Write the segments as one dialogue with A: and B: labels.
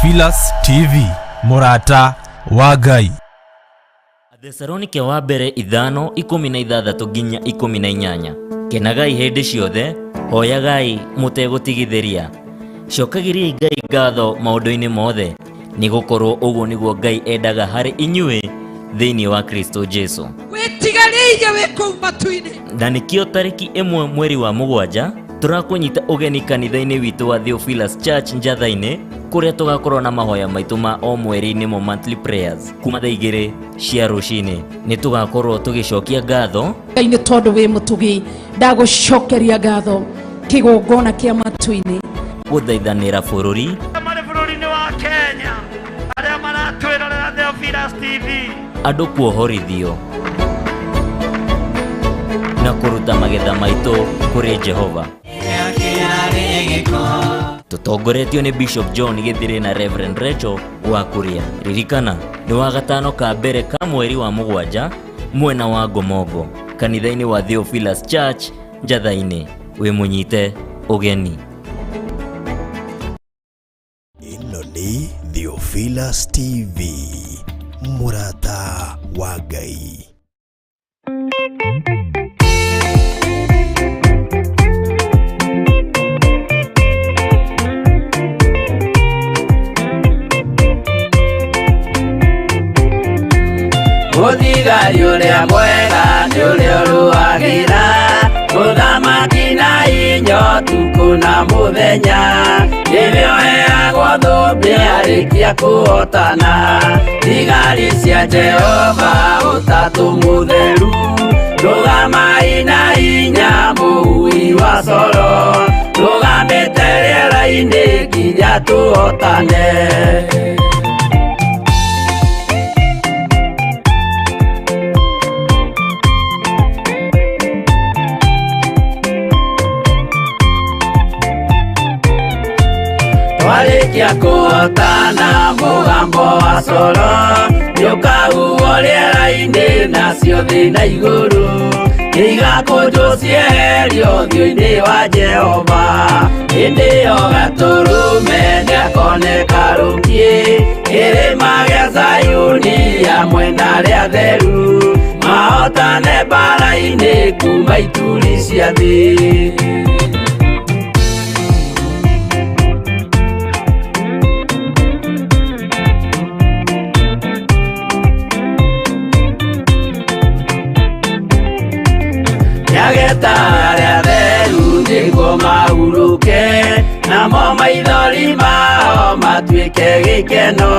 A: Theophilus TV, Murata wa Ngai.
B: Athesalonike wa mbere 5:16 nginya 18. Kenagai hindi ciothe, hoyagai mutegutigithiria. Cokagiriai Ngai ngatho maundu-ini mothe, ni gukorwo uguo niguo Ngai endaga hari inyui thiini wa Kristo Jesu.
C: Wetigarĩire wĩ kũu matu-inĩ.
B: Na nikio tariki 1 mweri wa 7 turakunyita ugeni kanitha-ini witu wa Theophilus Church Njatha-ini, kuria tugakorwo na mahoya maitu ma o mweri-ini mo monthly prayers kuma thaa 2 cia rucini. Ni tugakorwo tugicokia ngatho
C: Ngai tondu wĩ mũtugi, ndagucokeria ngatho kigongona kia matu-inĩ
B: guthaithanira bururi
D: mari bururi-ini wa Kenya aria maratwirorera Theophilus TV,
B: andu kuohorithio na kuruta magetha maitu kuri Jehova. Tutongoretio ni Bishop John Githiri na Reverend Rachel wa Kuria. Ririkana ni wa gatano ka mbere ka mweri wa 7 mwena wa Gomogo, kanitha-ini wa Theophilus Church Njatha-ini. We munyite ugeni.
E: Ino ni Theophilus TV, Murata wa Ngai.
F: Muthigari uria mwega ni uria uruagira, muthamaki na inyo tuku na muthenya, nĩwe ũheagwo thũmbĩ arĩkia kũhotana. Thigari cia Jehova ũtatũ mũtheru, rũgamai na hinya mũhui wa coro, rũgamĩte rĩera-inĩ nginya tũhotane. Warikia kuhotana mugambo wa coro, nĩũkahuhwo rĩera-inĩ nacio thĩ na igũrũ, igakũnjwo cieherio ũthiũ-inĩ wa Jehova. Hĩndĩ ĩyo gatũrũme nĩakoneka rũngiĩ kĩrĩma gĩa Zayuni hamwe na arĩa atheru, mahotane mbara-inĩ kuma ituri cia thĩ. Nyageta arĩa atheru nĩguo mahurũke, namo maithori mao matuĩke gĩkeno.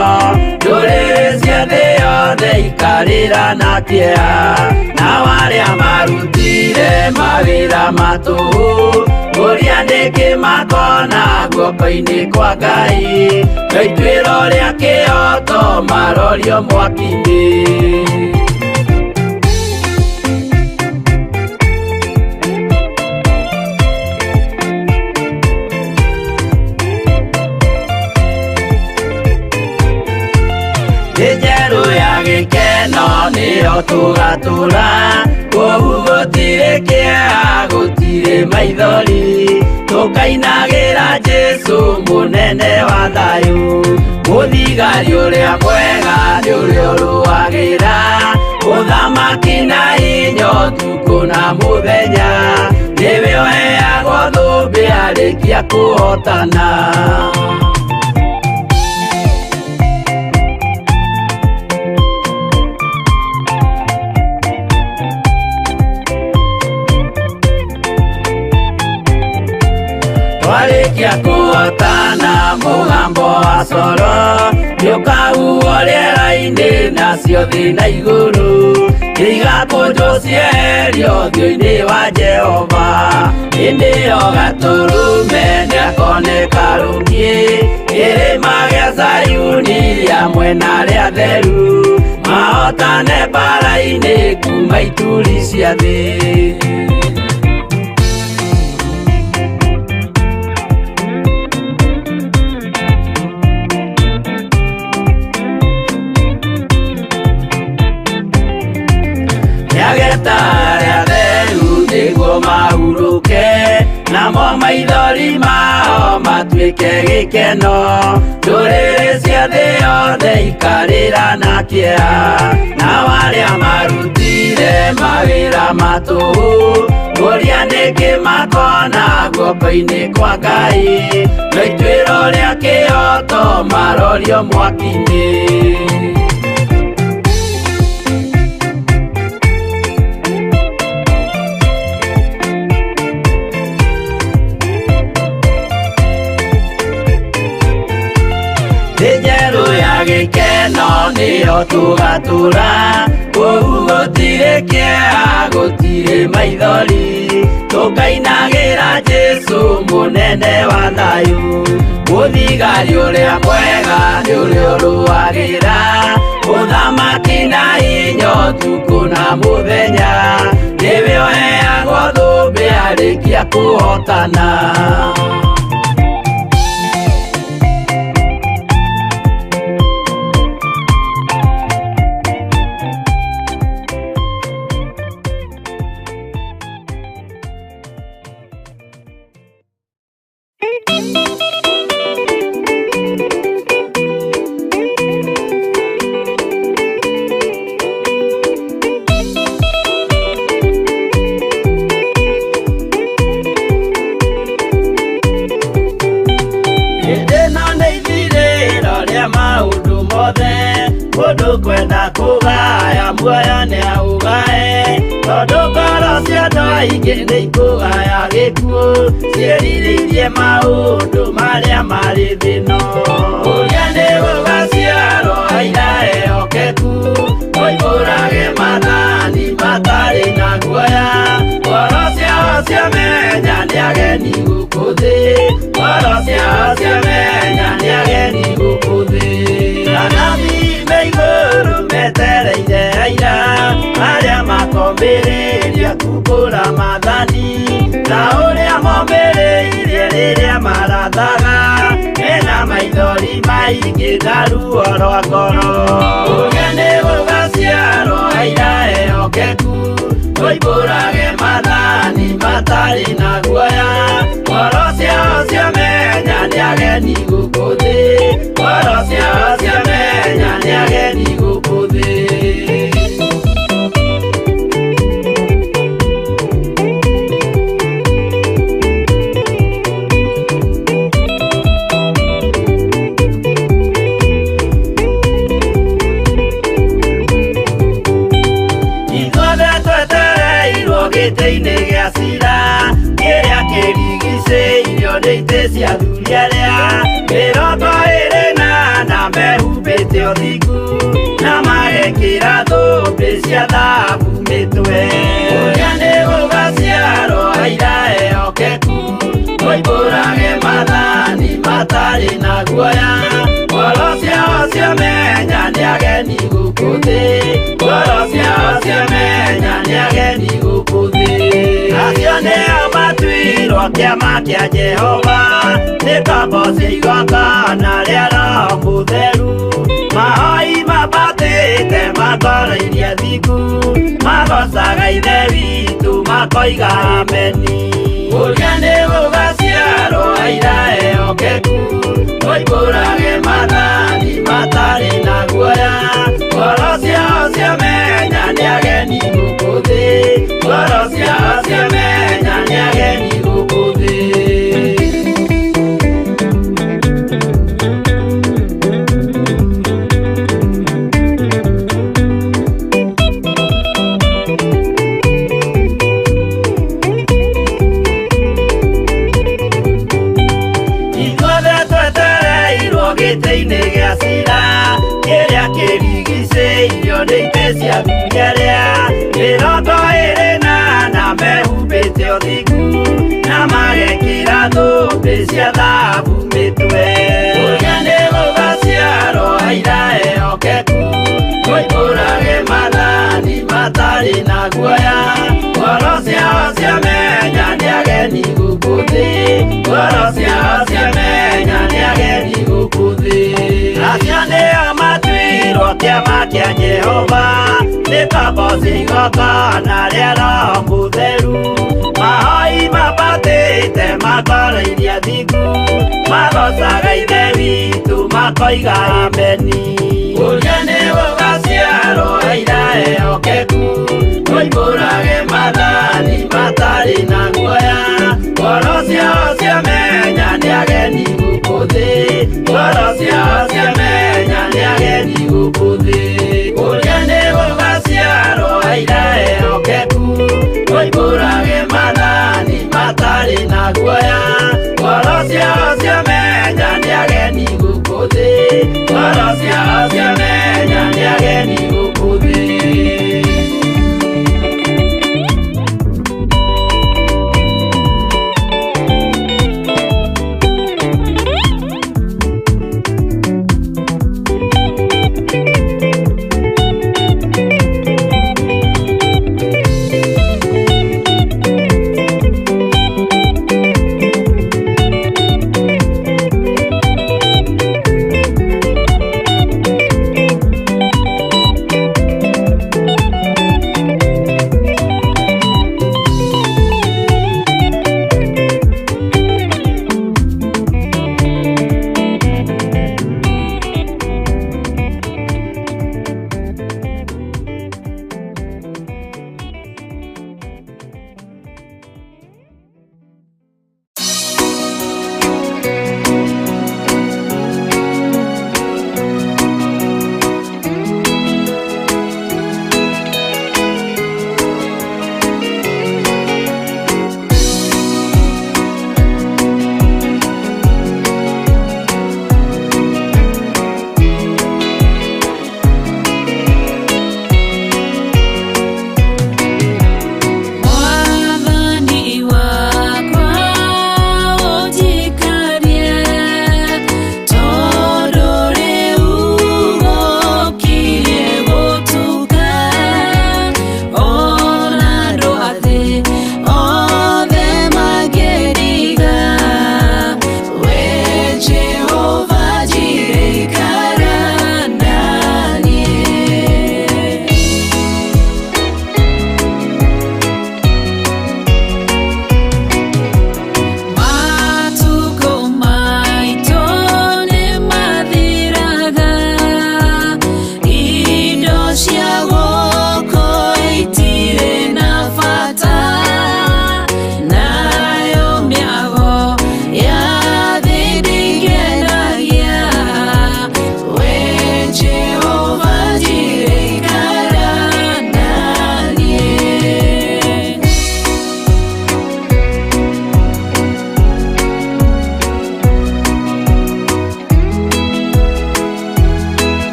F: Ndũrĩrĩ cia thĩ yothe ikarĩra na kĩeha, nao arĩa marutire mawĩra matũhũ, ũrĩa nĩkĩ makona guoko-inĩ kwa Ngai. Na ituĩro rĩa kĩhoto marorio mwaki-inĩ. Njerũ ya gĩkeno nĩyo tũgatũra, kũu gũtirĩ kĩeha gũtirĩ maithori, tũkainagĩra Jesu mũnene wa thayũ. Mũthigari ũrĩa mwega nĩ ũrĩa ũrũagĩra, ũthamaki na hinya ũtukũ na mũthenya, nĩwe ũheagwo thũmbĩ arĩkia kũhotana. Warikia kuhotana mugambo wa coro, nĩũkahuhwo rĩera-inĩ nacio thĩ na igũrũ, igakũnjwo cieherio ũthiũ-inĩ wa Jehova. Hĩndĩ ĩyo gatũrũme nĩakoneka rũngiĩ kĩrĩma gĩa Zayuni hamwe na arĩa atheru, mahotane mbara-inĩ kuma ituri cia thĩ. Nyageta arĩa atheru nĩguo mahurũke, namo maithori mao no matuĩke gĩkeno, ndũrĩrĩ cia thĩ yothe ikarĩra na kĩeha, nao arĩa marutire mawĩra matũhũ ũrĩa nĩkĩ makona guoko-inĩ kwa Ngai, na ituĩro rĩa kĩhoto marorio mwaki-inĩ. Njerũ ya gĩkeno nĩyo tũgatũra, kũu gũtirĩ kĩeha gũtirĩ maithori, tũkainagĩra Jesũ mũnene wa thayũ, mũthigari ũrĩa mwega nĩ ũrĩa ũrũagĩra ũthamaki na hinya ũtukũ na mũthenya, nĩwe ũheagwo thũmbĩ arĩkia kũhotana. Mũndũ kwenda kũgaya muoyo nĩ aũgae, tondũ ngoro cia andũ aingĩ nĩ ikũgaya gĩkuũ, ciĩrirĩirie maũndũ marĩa marĩ thĩno. Ũrĩa nĩ gũgaciarwo aira ehokeku, oimbũrage mathani matarĩ na guoya, ngoro ciao ciamenya nĩ ageni gũkũ thĩ, ngoro ciao ciamenya nĩ ageni gũkũ thĩ. Igũrũ metereire aira arĩa makomĩrĩria kumbũra mathani, ta ũrĩa momĩrĩirie rĩrĩa marathaga, mena maithori maingĩ na ruo rwa ngoro. Ũrĩa nĩ gũgaciarwo aira ehokeku, oimbũrage mathani matarĩ na guoya, ngoro ciao ciamenya nĩ ageni gũkũ thĩ, ngoro ciao ciamenya nĩ ageni gũkũ thĩ. Ithuothe twetereirwo gĩtĩ-inĩ gĩa cira, kĩrĩa kĩrigicĩirio nĩ itĩ cia athuri arĩa mĩrongo ĩrĩ na mehumbĩte ũthingu, na magekĩra thũmbĩ cia thahabu mĩtwe. Ũrĩa nĩ gũgaciarwo aira ehokeku, oimbũrage mathani matarĩ na guoya, ngoro ciao ciamenya nĩ ageni gũkũ thĩ, ngoro ciao ciamenya nĩ ageni gũkũ thĩ. Acio nĩo matuirwo kĩama kĩa Jehova, nĩ ngombo cia igongona rĩa Roho Mũtheru, mahoi mabatĩte makoreirie thingu, magocaga ithe witũ makoiga ameni. Ũrĩa nĩ gũgaciarwo aira ehokeku, oimbũrage mathani matarĩ na guoya, ngoro ciao ciamenya nĩ ageni gũkũ thĩ, ngoro ciao ciamenya nĩ ageni gũkũ thĩ. Gĩtĩ-inĩ gĩa cira, kĩrĩa kĩrigicĩirio nĩ itĩ cia athuri arĩa mĩrongo ĩrĩ na mehumbĩte ũthingu, na magekĩra thũmbĩ cia thahabu mĩtwe. Ũrĩa nĩ gũgaciarwo aira ehokeku, oimbũrage mathani matarĩ na guoya, ngoro ciao ciamenya nĩ ageni gũkũ thĩ, ngoro ciao ciamenya nĩ ageni gũkũ thĩ. Acio nĩo matuirwo kĩama kĩa Jehova, nĩ ngombo cia igongona rĩa Roho Mũtheru, mahoi mabatĩte makoreirie thingu, moiga ameni. Ũrĩa nĩ gũgaciarwo ira ehokeku, ũimbũrage mathani matarĩ na guoya. Ngoro ciao ciamenya nĩ ageni gũkũ thĩ, ngoro ciao ciamenya nĩ ageni gũkũ thĩ. Ũrĩa nĩ gũgaciarwo ira ehokeku, ũimbũrage mathani matarĩ na guoya. Ngoro ciao ciamenya nĩ ageni gũkũ thĩ, ngoro ciao ciamenya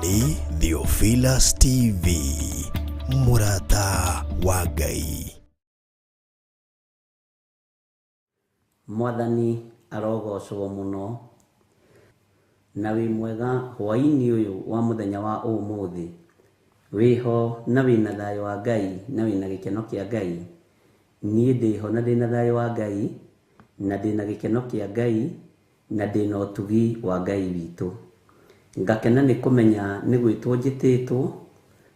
E: nĩ Theophilus TV, mũrata wa Ngai.
G: Mwathani arogocwo muno na wi mwega hwaini uyu wa muthenya wa umuthi, wiho na wina thayo wa Ngai na wina gikeno kia Ngai. Nie ndiho na ndina thayo wa Ngai na ndina gikeno kia Ngai na ndina utugi wa Ngai witu. Ngakena ni kumenya ni gwitwo njititwo,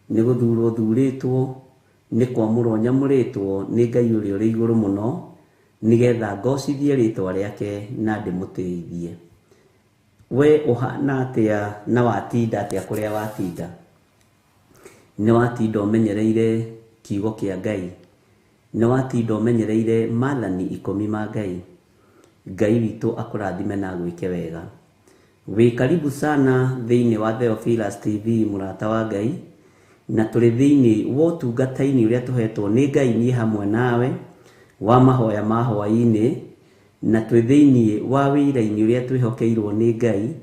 G: ni guthurwo thuritwo, ni kwamurwo nyamuritwo ni Ngai uria uri iguru muno, nigetha ngocithie ritwa riake na ndimutithie. We uhana atia na watinda atia kuria watinda? Ni watinda umenyereire kiugo kia Ngai, ni watinda umenyereire maathani 10 ma Ngai. Ngai witu akurathime na gwike wega. We karibu sana thiini wa Theophilus TV, murata wa Ngai, na tuli thiini wa utungata-ini uria tuhetwo ni Ngai ni hamwe nawe wa mahoya ma hwaini, na twi thiini wa wira-ini uria twihokeirwo ni Ngai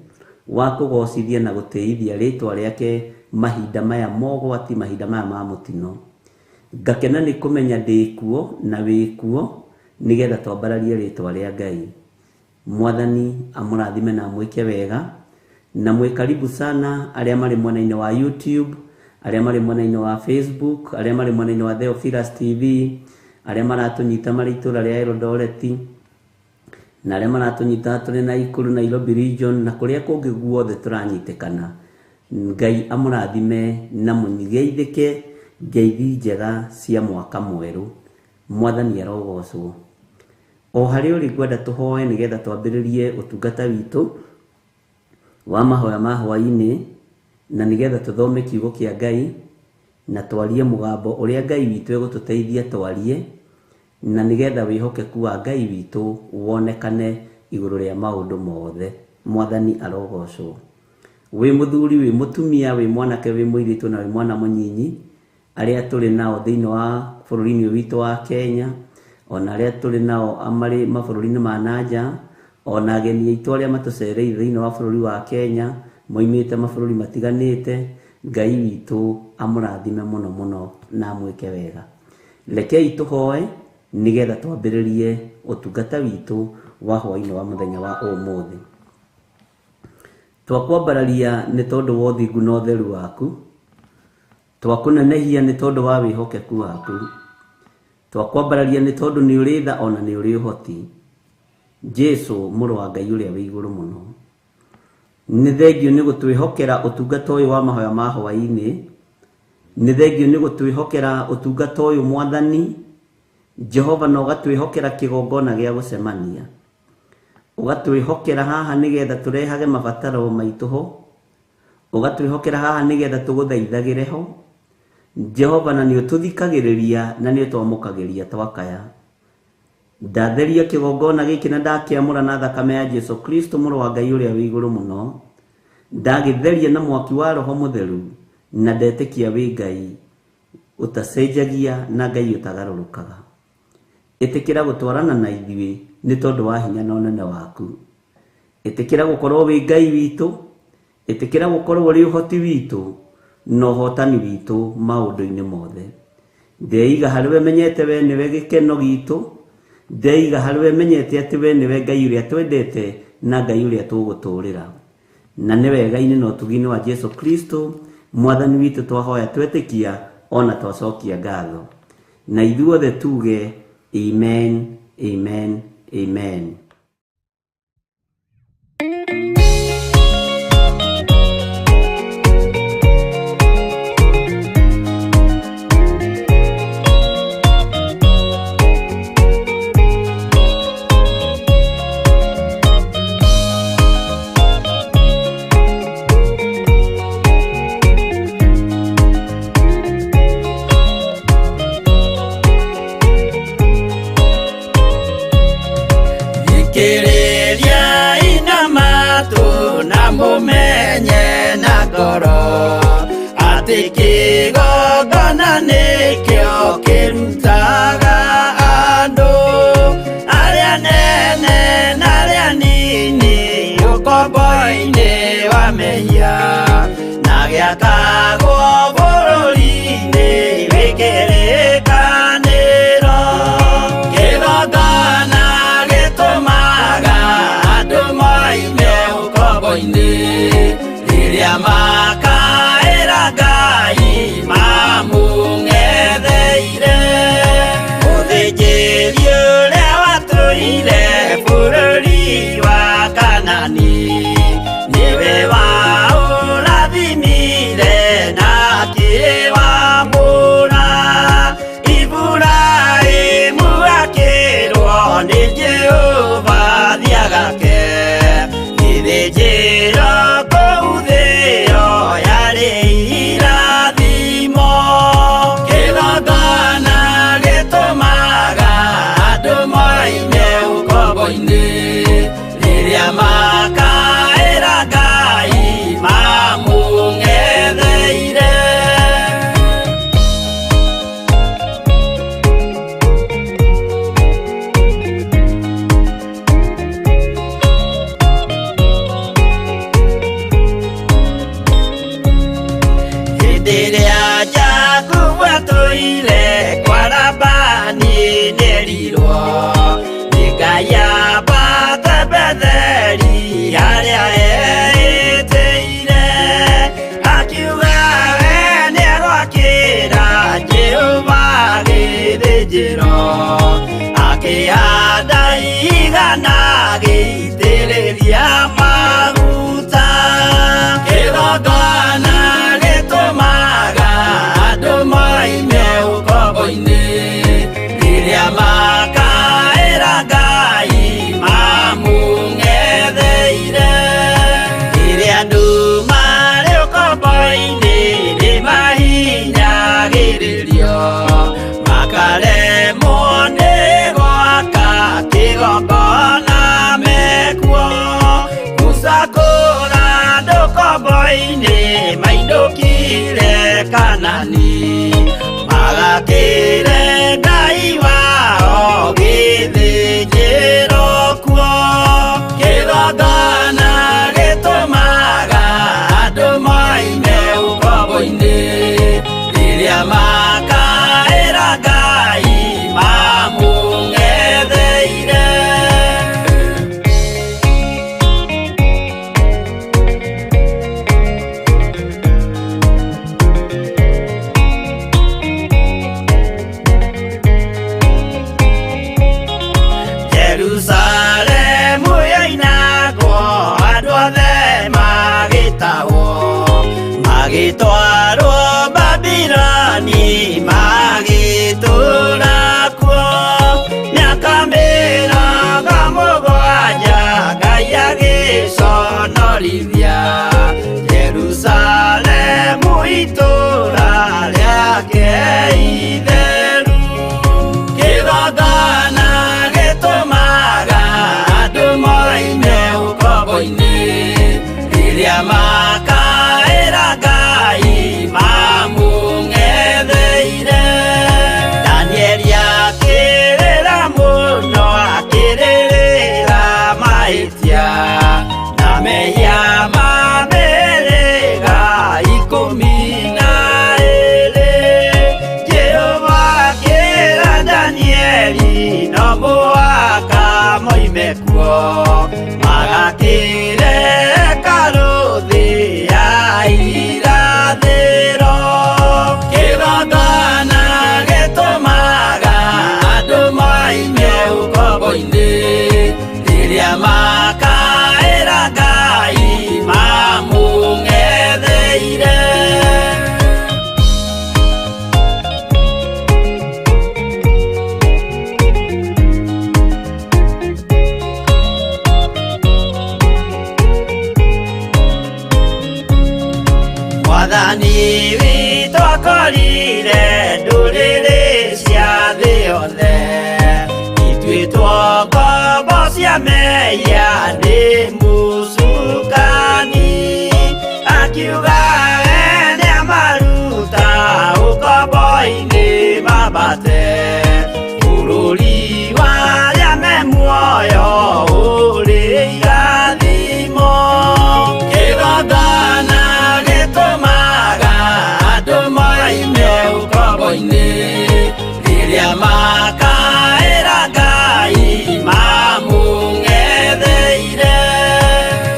G: wa kugocithia na gutiithia ritwa riake mahinda maya mogwati, mahinda maya ma mutino. Ngakena ni kumenya ndikuo na wikuo nigetha twambararie ritwa ria Ngai. Mwathani amurathime na mwike wega, na mwe karibu sana aria mari mwena-ini wa YouTube, aria mari mwena-ini wa Facebook, aria mari mwena-ini wa Theophilus TV, aria maratunyita mari itura ria Eldoret, na aria maratunyita turi na Ikuru, Nairobi region, na kuria kungi guothe turanyitikana. Ngai amurathime na munyigeithike ngeithi njega cia mwaka mweru. Mwathani arogocwo. O hari uri gwenda tuhoe nigetha twambiririe utungata witu wa mahoya ma hwaini, na nigetha tuthome kiugo kia Ngai na twarie mugambo uria Ngai witu egututeithia twarie, na nigetha wihokeku wa Ngai witu wonekane iguru ria maundu mothe. Mwathani arogocwo. Wi muthuri, wi mutumia, wi mwanake, wi muiritu na wi mwana munyinyi aria turi nao thiini wa bururi-ini witu wa Kenya, ona aria turi nao amari mabururi-ini ma nanja, ona ageni aitu aria matucereire thiini wa bururi wa Kenya moimite mabururi matiganite. Ngai witu amurathime muno muno na mwike wega. Rekei tuhoe nigetha twambiririe utungata witu wa hwaini wa muthenya wa umuthi. Twakwambararia ni tondu wa uthingu na utheru waku, twakunenehia ni tondu wa wihokeku waku, twakwambararia ni tondu ni uri tha ona ni uri uhoti. Jesu muru wa Ngai uria wi iguru muno, ni thengio ni gutwihokera utungata uyu wa mahoya ma hwaini, ni thengio ni gutwihokera utungata uyu Mwathani Jehova, na ugatwihokera kigongona gia gucemania, ugatwihokera haha nigetha turehage mabataro maitu ho, ugatwihokera haha nigetha tuguthaithagire ho Jehova, na ni ututhikagiriria na ni utwamukagiria twakaya. Ndatheria kigongona giki na ndakiamura na thakame ya Jesu Kristo muru wa Ngai uria wi iguru muno, ndagitheria na mwaki wa Roho Mutheru, na ndetikia wi Ngai utacenjagia na Ngai utagarurukaga. Itikira gutwarana na ithui ni tondu wa hinya na unene waku. Itikira gukorwo wi Ngai witu, itikira gukorwo uri uhoti witu no hotani witu maundu-ini mothe. Ndeiga hariwe menyete we niwe gikeno gitu, ndeiga hariwe menyete ati we niwe Ngai uria twendete na Ngai uria tuguturira, na ni wega-ini na utugi-ini wa Jesu Kristo Mwathani witu twahoya twetikia ona twacokia ngatho, na ithuothe tuge amen, amen, amen.
F: Mumenye na ngoro ati kigongona nikio kirutaga andu aria nene na aria nini ukombo-ini wa mehia na gia rĩrĩa makaĩra Ngai mamũng'etheire. Mũthĩnjĩri ũrĩa watũire bũrũri wa Kanani nĩwe waũrathimire na akĩwamũra. Iburahĩmu akĩrwo nĩ Jehova thiagake, gĩthĩnjĩro kũu thĩ ĩyo yarĩ irathimo. Kĩgongona gĩtũmaga andũ moime ũkombo-inĩ rĩrĩa makaĩra Ngai mamũng'etheire. Hĩndĩ ĩrĩa Jakubu atũire kwa Labani nĩerirwo nĩ Ngai ambate Betheli harĩa eĩtĩire, akiuga we nĩegwakĩra Jehova gĩthĩnjĩro, akĩhanda igana gĩitĩrĩria maguta. Kĩgongona gĩtũmaga andũ moime ũkombo-inĩ rĩrĩa makaĩra Ngai mamũng'etheire. Rĩrĩa andũ marĩ ũkombo-inĩ nĩmahinyagĩrĩrio, makaremwo nĩ gwaka kĩgongona mekuo. Gũcakũra andũ ũkombo-inĩ mainũkire Kanani, magakĩre Ngai wao gĩthĩnjĩro kuo. Kĩgongona gĩtũmaga andũ moime ũkombo-inĩ rĩrĩa makaĩra Ngai mamũng'etheire. Jerusalemu yainagwo andũ othe magĩtahwo, magĩtwarwo Babuloni magĩtũũra kuo. Mĩaka mĩrongo mũgwanja Ngai agĩconorithia Jerusalemu itũũra rĩake itheru. Kĩgongona gĩtũmaga andũ moime ũkombo-inĩ rĩrĩa makaĩra Ngai mamũng'etheire. Danieli akĩrĩra mũno, akĩrĩrĩra mahĩtia na mehia ma mĩhĩrĩga 12. Jehova akĩra Danieli no mũhaka moime kuo, magakĩre hekarũ thĩ ya irathĩro. Kĩgongona gĩtũmaga andũ moime ũkombo-inĩ rĩrĩa makaĩra Ngai mamũng'etheire. Mwathani witũ akorire ndũrĩrĩ cia thĩ yothe, ituĩtwo ngombo cia mehia nĩ mũcukani. Akiuga we nĩamaruta ũkombo-inĩ mambate bũrũri warĩa me muoyo ũrĩ irathimo. Kĩgongona gĩtũmaga andũ moime ũkombo-inĩ rĩrĩa makaĩra Ngai mamũng'etheire.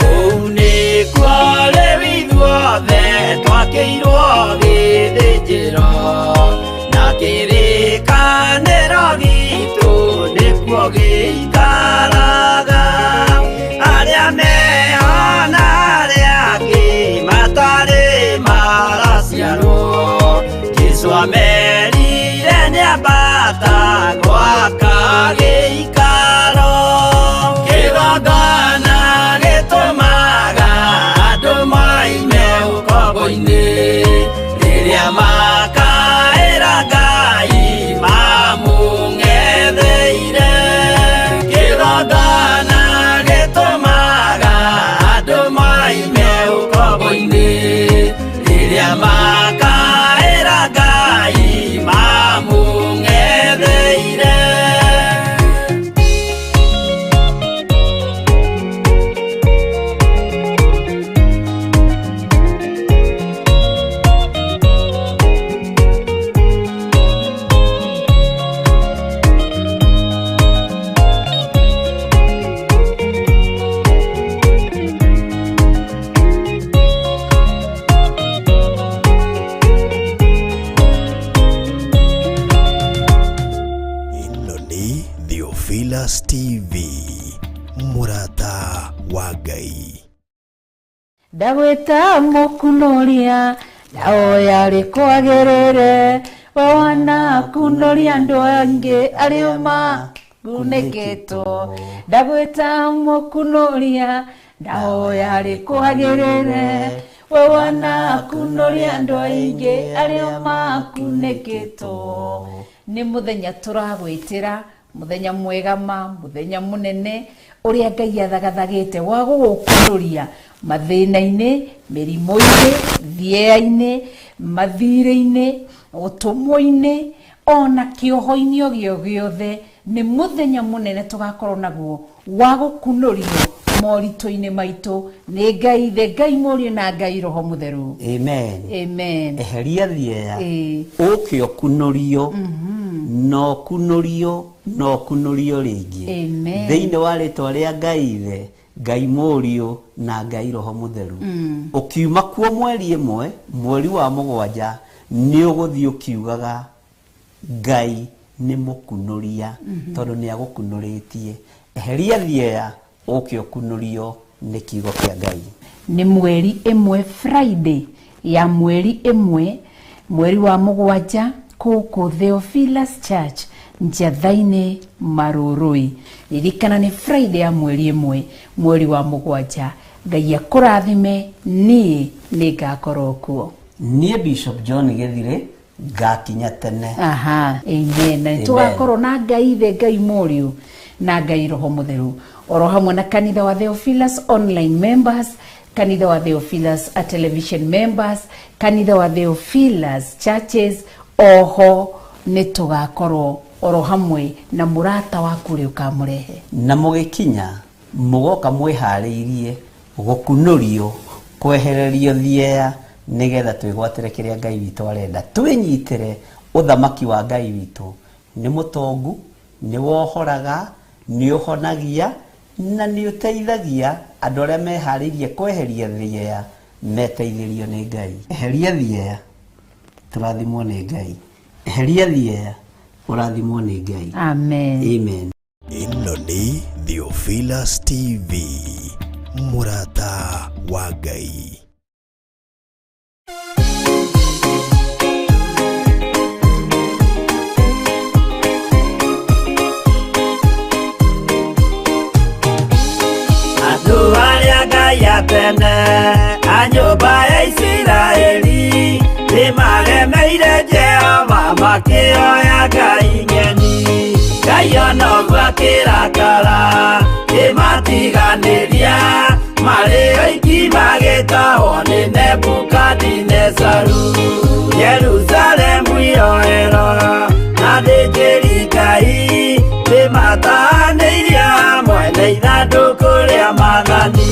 F: Kũu nĩkuo rĩu ithuothe kĩrĩkanĩro gitũ nĩkuo gĩikaraga. Arĩa mehona arĩa angĩ matarĩ maraciarwo, Jesũ amerire nĩambata gwaka gĩikaro. Kĩgongona gĩtũmaga andũ moime ũkombo-inĩ, rĩrĩa makaĩra Ngai mamũng'etheire. Kĩgongona gĩtũmaga andũ moime ũkombo-inĩ, rĩrĩa makaĩra Ngai mamũng'etheire.
E: Ĩno nĩ Theophilus TV, mũrata wa Ngai.
C: ndagwĩta mũkunoria ndaoya rĩkwagĩrĩre, we wanakunoria andũ angĩ arĩa makunĩkĩtwo. ndagwĩta mũkunoria ndaoya rĩkwagĩrĩre, we wanakunoria andũ aingĩ arĩa makunĩkĩtwo. nĩ mũthenya tũragwĩtĩra, mũthenya mwega ma mũthenya mũnene ũrĩa Ngai athagathagĩte wa gũgũkunoria mathĩna-inĩ, mĩrimũ-inĩ, thieya-inĩ, mathirĩ-inĩ, ũtũmwo-inĩ, ona kĩoho-inĩ o gĩothe. nĩ mũthenya mũnene tũgakorwo naguo wa gũkunorio moritũ-inĩ maitũ nĩ Ngai ithe, Ngai Mũriũ na Ngai Roho Mũtheru.
G: Amen.
C: Amen.
G: Eheria thieya, ũke ũkunorio, no kunorio, no kunorio rĩngĩ.
C: Amen.
G: Thĩinĩ wa rĩtwa rĩa Ngai ithe, Ngai Mũriũ na Ngai Roho Mũtheru. Ũkiuma kuo mweri ĩmwe, mweri wa mũgwanja, nĩ ũgũthiĩ ũkiugaga Ngai nĩ mũkunoria, tondũ nĩ agũkunũrĩtie. Eheria thieya, ũke ũkunorio nĩ kiugo kĩa Ngai.
C: nĩ mweri ĩmwe, Friday ya mweri ĩmwe, mweri wa mũgwanja, kũkũ Theophilus Church Njatha-inĩ Marũrũi. ririkana nĩ Friday ya mweri ĩmwe, mweri wa mũgwanja. Ngai akũrathime, niĩ nĩ ngakorwo kuo.
G: Niĩ Bishop John Gĩthirĩ ngakinya tene.
C: Aha, amen. Na tugakorwo na Ngai ithe, Ngai Mũriũ na Ngai Roho Mũtheru, oro hamwe na kanitha wa Theophilus online members, kanitha wa Theophilus television members, kanitha wa Theophilus churches. Oho nĩ tugakorwo oro hamwe na mũrata waku ũrĩa ũkamũrehe.
G: Na mũgĩkinya mũgoka mwĩharĩirie gũkunorio, kwehererio thieya, nĩgetha twĩgwatĩre kĩrĩa Ngai witũ arenda. Twĩnyitĩre ũthamaki wa Ngai witũ. Nĩ mũtongu, nĩ wohoraga, nĩ ũhonagia, na nĩ ũteithagia andũ arĩa meharĩirie kweheria thieya meteithĩrio nĩ Ngai. Eheria thieya, tũrathimwo nĩ Ngai. Eheria thieya, ũrathimwo nĩ Ngai.
C: Amen.
G: Amen.
E: Ĩno nĩ Theophilus TV, mũrata wa Ngai.
F: Andũ arĩa Ngai atene a nyũmba ya Isiraeli nĩ maremeire Jehova makĩoya Ngai ng'eni. Ngai ona ũguo akĩrakara kĩmatiganĩria, marĩ oiki magĩtahwo nĩ Nebukadinezaru. Jerusalemu iroero na thĩnjĩri Ngai nĩmatahanĩirie hamwe na ithandũkũ rĩa Mwathani.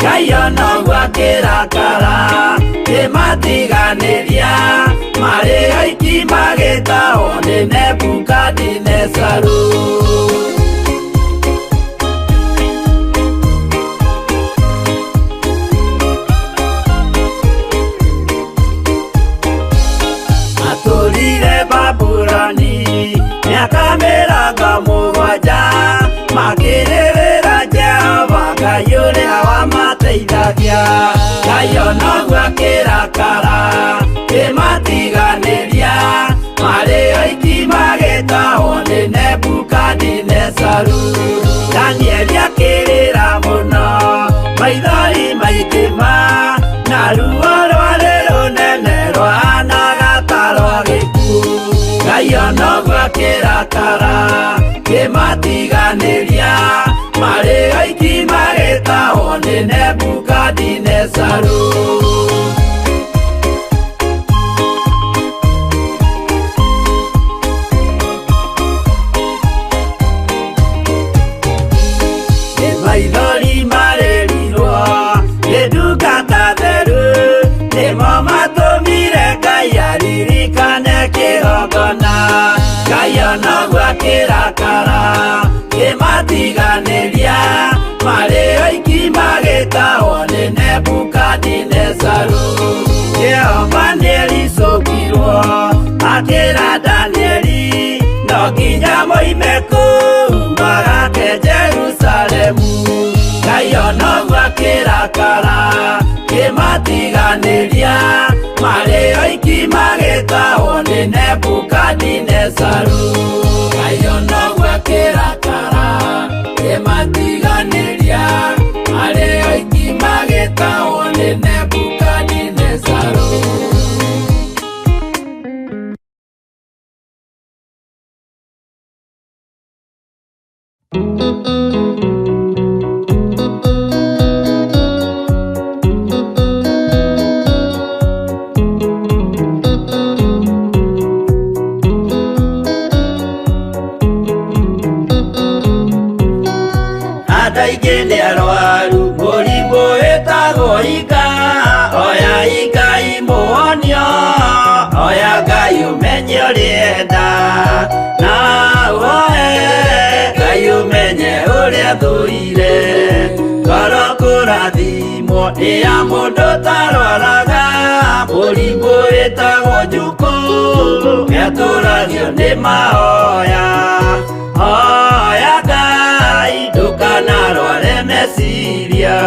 F: Ngai ona ũguo akĩrakara kĩmatiganĩria, marĩ oiki magĩtahwo nĩ Nebukadinezaru. Atũrire Babuloni Ngai ona gwakirakara kimatiganiria mari aiki magitahwo ni Nebukadinezaru. Danieli akirira muno maithori maikima na ruo rwari runene rwahanaga ta rwa gikuũ. Ngai ona gwakirakara kimatiganiria mari aiki magitahwo ni Nebukadinezaru. Maithori marerirwo gĩtungata theru nĩmo matũmire Ngai aririkane kĩgongona. Ngai ona gwakirakara kĩmatiganĩria marĩ oiki magĩtahwo nĩ Nebukadinezaru. Jehova nĩericũkirwo akĩra Danieli no nginya moime kũu magake Jerusalemu. Ngai ona gwakirakara kĩmatiganĩria marĩ oiki magĩtahwo nĩ Nebukadinezaru. Ngai ona gwakirakara kĩmatiganĩria marĩ oiki magĩtahwo nĩ Nebukadinezaru. Aingĩ nĩ arwaru mũrimũ wĩtagwo ika, oya Ngai mũhonio, oya Ngai ũmenye ũrĩenda na woe Ngai ũmenye ũrĩa thũire. Ngoro kũrathimwo nĩ ya mũndũ tarwaraga mũrimũ wĩtagwo njukũ, etũragio nĩ mahoya. Oya Ngai ndũkanarware meciria.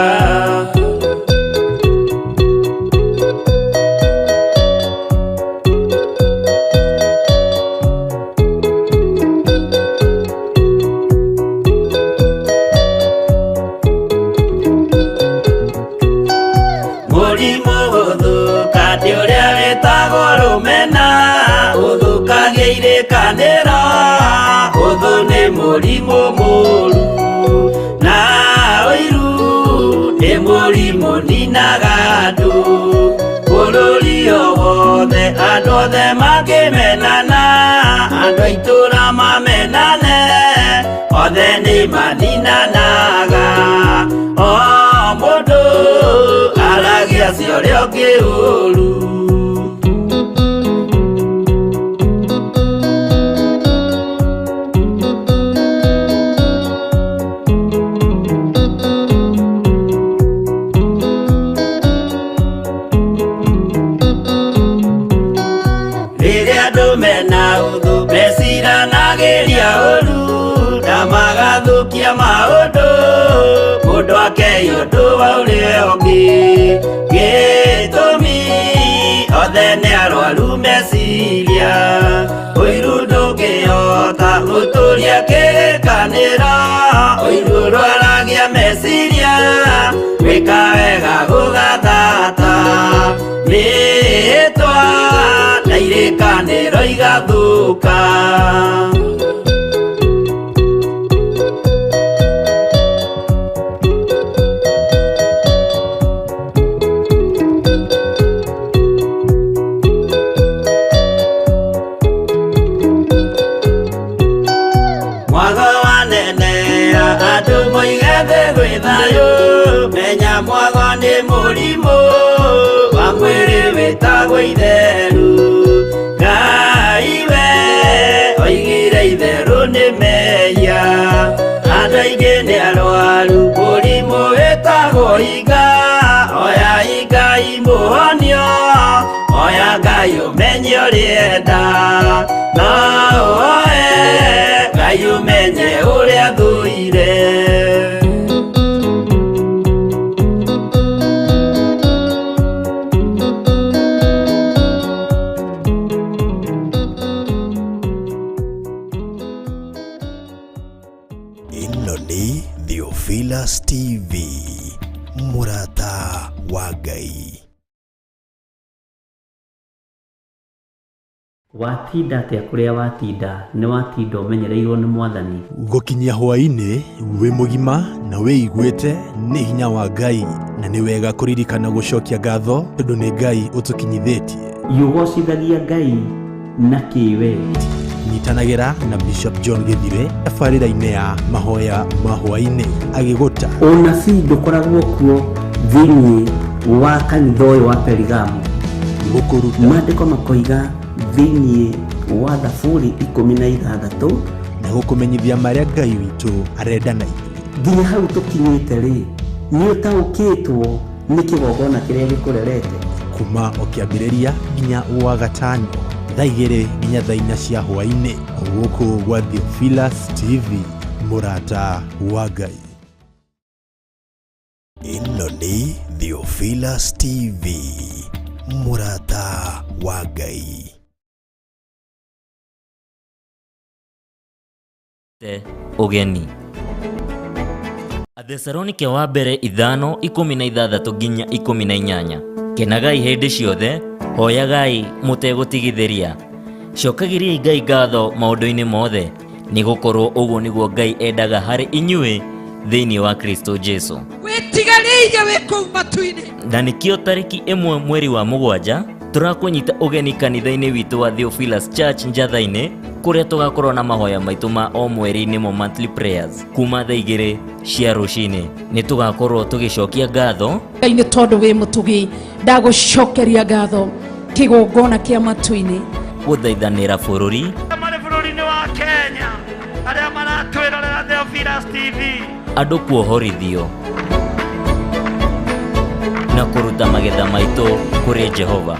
F: Mũrimũ gũthũka nĩ ũrĩa wĩtagwo rũmena, ũthũkagia irĩkanĩro, ũthũ nĩ mũrimũ mũru na ũiru nĩ mũrimũ ninaga andũ. Bũrũri o wothe andũ othe makĩmenana, andũ a itũũra mamenane, othe nĩ maninanaga. O mũndũ aragia cia ũrĩa ũngĩ ũru. Rĩrĩa andũ mena ũthũ meciranagĩria ũru na magathũkia maũndũ, mũndũ akeya ũndũ wa ũrĩa ũngĩ. Gĩtũmi othe nĩ arwaru meciria, ũiru ndũngĩhota gũtũria kĩrĩkanĩro, ũiru ũrwaragia meciria, gwĩka wega gũgathata rĩĩtwa na irĩkanĩro igathũka. Mwago wanenea andũ moige thĩ gwĩ thayũ, menya mwago nĩ mũrimũ wa mwĩrĩ wĩtagwo itherũ. Ngai we oigire itherũ nĩ mehia, andũ aingĩ nĩ arwaru mũrimũ wĩtagwo ika, oya Ngai mũhonio, oya Ngai ũmenye ũrĩenda na woe Ngai ũmenye ũrĩa thũire.
E: ĩno nĩ Theophilus TV, mũrata wa Ngai.
G: Watinda atia kuria watinda ni watinda umenyereirwo ni Mwathani.
A: Gukinyia hwaini wi mugima na wiiguite ni hinya wa Ngai, na ni wega kuririkana gucokia ngatho tondu ni Ngai utukinyithitie.
G: Yugocithagia Ngai na kiwe.
A: Nyitanagira na Bishop John Githire tabarĩra-inĩ ya mahoya ma hwaini agiguta
G: Ũnabii ndũkoragwo kuo thĩinĩ wa kanitha ũyũ wa Perigamu.
A: gukuruta
G: Maandĩko makoiga thĩinĩ wa Thaburi 16
A: na gukumenyithia marĩa Ngai witũ arenda na ithuĩ.
G: nginya hau tũkinyĩte rĩ, nĩ ũtaũkĩtwo nĩ kĩgongona kĩrĩa gĩkũrerete.
A: kuma o kĩambĩrĩria nginya wa gatano thaa 2 nginya thaa 4 cia hwaini gũkũ gwa Theophilus TV, mũrata wa Ngai.
E: ĩno nĩ Theophilus TV, mũrata wa Ngai.
B: Ugeni. Athesalonike wa mbere 5:16 nginya 18. Kenagai hĩndĩ ciothe, hoyagai mutegũtigithĩria. Cokagĩriai Ngai ngatho maũndũ-inĩ mothe, nĩgũkorwo ũguo nĩguo Ngai endaga harĩ inyuĩ thĩinĩ wa Kristo Jesu.
H: Wĩtigarĩire wĩ kũu matu-inĩ.
B: Na nĩkĩo tarĩki 1 mweri wa 7 tũrakũnyita ũgeni kanitha-inĩ witũ wa Theophilus Church Njatha-inĩ, kũrĩa tũgakorwo na mahoya maitũ ma o mweri-inĩ mo monthly prayers kuma thaa 2 cia rũcinĩ. Nĩ tũgakorwo tũgĩcokia ngatho
H: Ngai nĩ tondũ wĩ mũtugi, ndagũcokeria ngatho kĩgongona kĩa matu-inĩ.
B: gũthaithanĩra bũrũri
D: Marĩ bũrũri-inĩ wa Kenya, arĩa maratwĩrorera Theophilus TV.
B: andũ kuohorithio na kũruta magetha maitũ kũrĩ Jehova.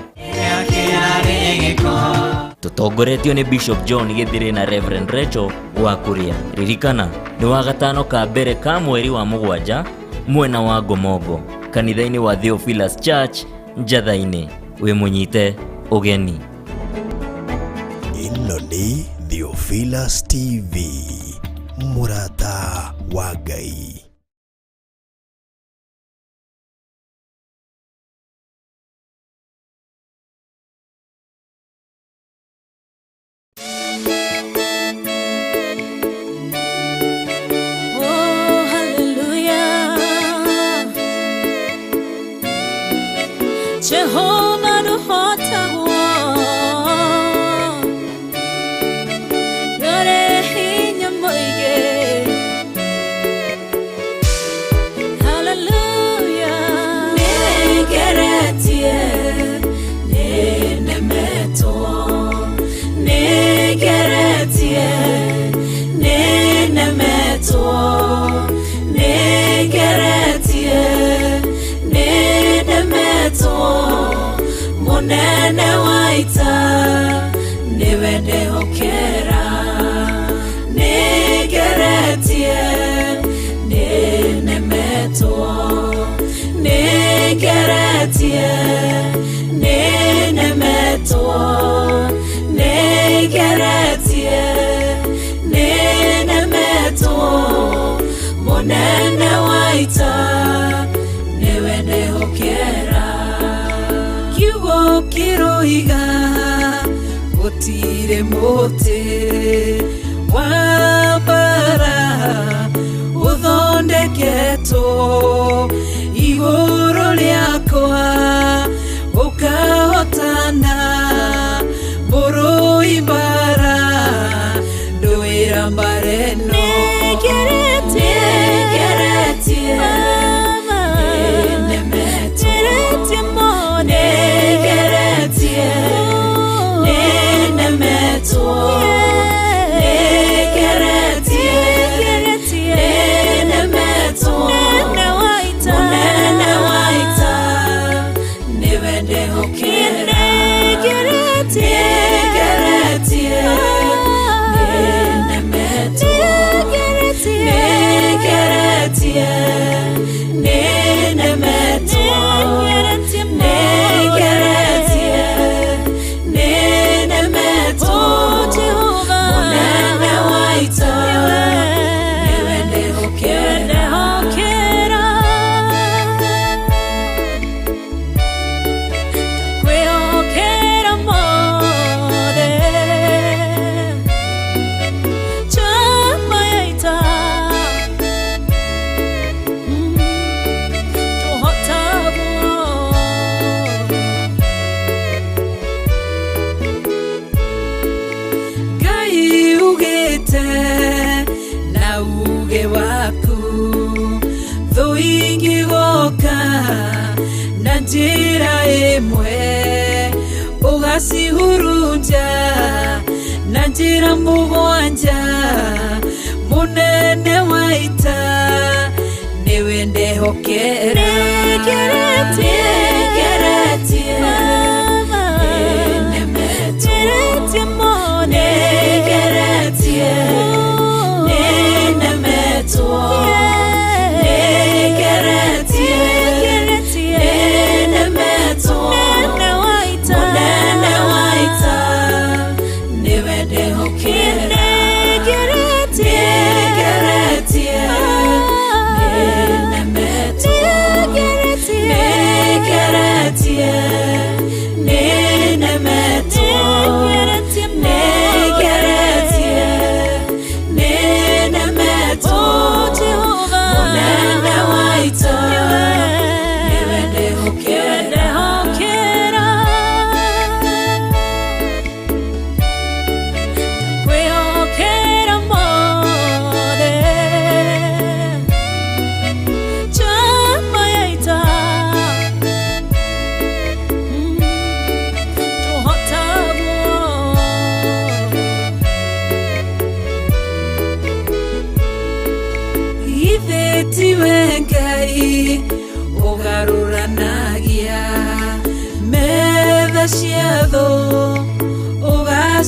B: Tũtongoretio nĩ Bishop John Githire na Reverend Rachel Wakuria. Ririkana nĩ wa gatano ka mbere ka mweri wa 7 mwena wa Ngomongo, kanitha-inĩ wa Theophilus Church Njatha-inĩ. Wĩ mũnyite ũgeni.
E: ĩno nĩ Theophilus TV, mũrata wa Ngai.
I: Oh, hallelujah. Jehovah du hota yore hinya moige. Hallelujah. Negeretie nenemeto negeretie nenemeto negeretie nenemeto munene waita niwende hokera negeretie nenemeto negeretie nenemeto negeretie nenemeto munene waita niwende hokera kiugo kiroiga gutire muti wa bara uthondeketwo igũrũ rĩakwa ũkahotana mbũrũ ibara ndũĩra mbareno negeretie nenemeto negeretie nenemeto negeretie nenemeto munene waita niwende hokera negeretie nenemeto njĩra ĩmwe ũgacihurunja na njĩra mũgwanja mũnene wa ita nĩwe ndehokera nĩngeretie nenemetwo nĩngeretie nenemetwo nĩngeretie nenemetwo mũnene wa ita nĩwe ndehokera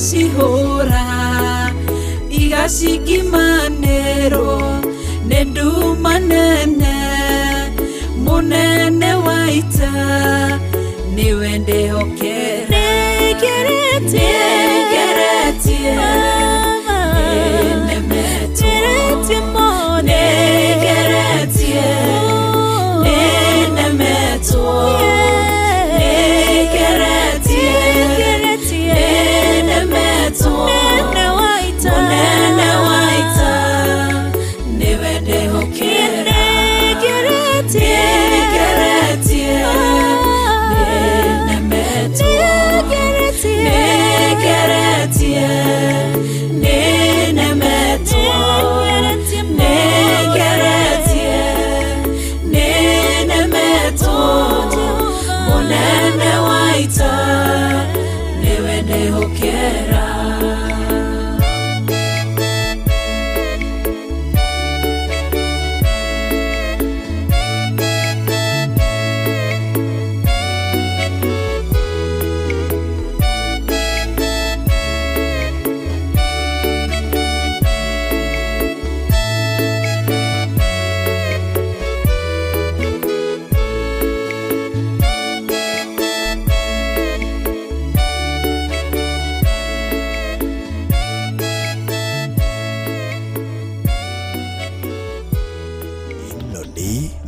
I: Sihora igasikimanero nendumanene munene waita niwe ndehokera negeretie nenemetwo negeretie nenemetwo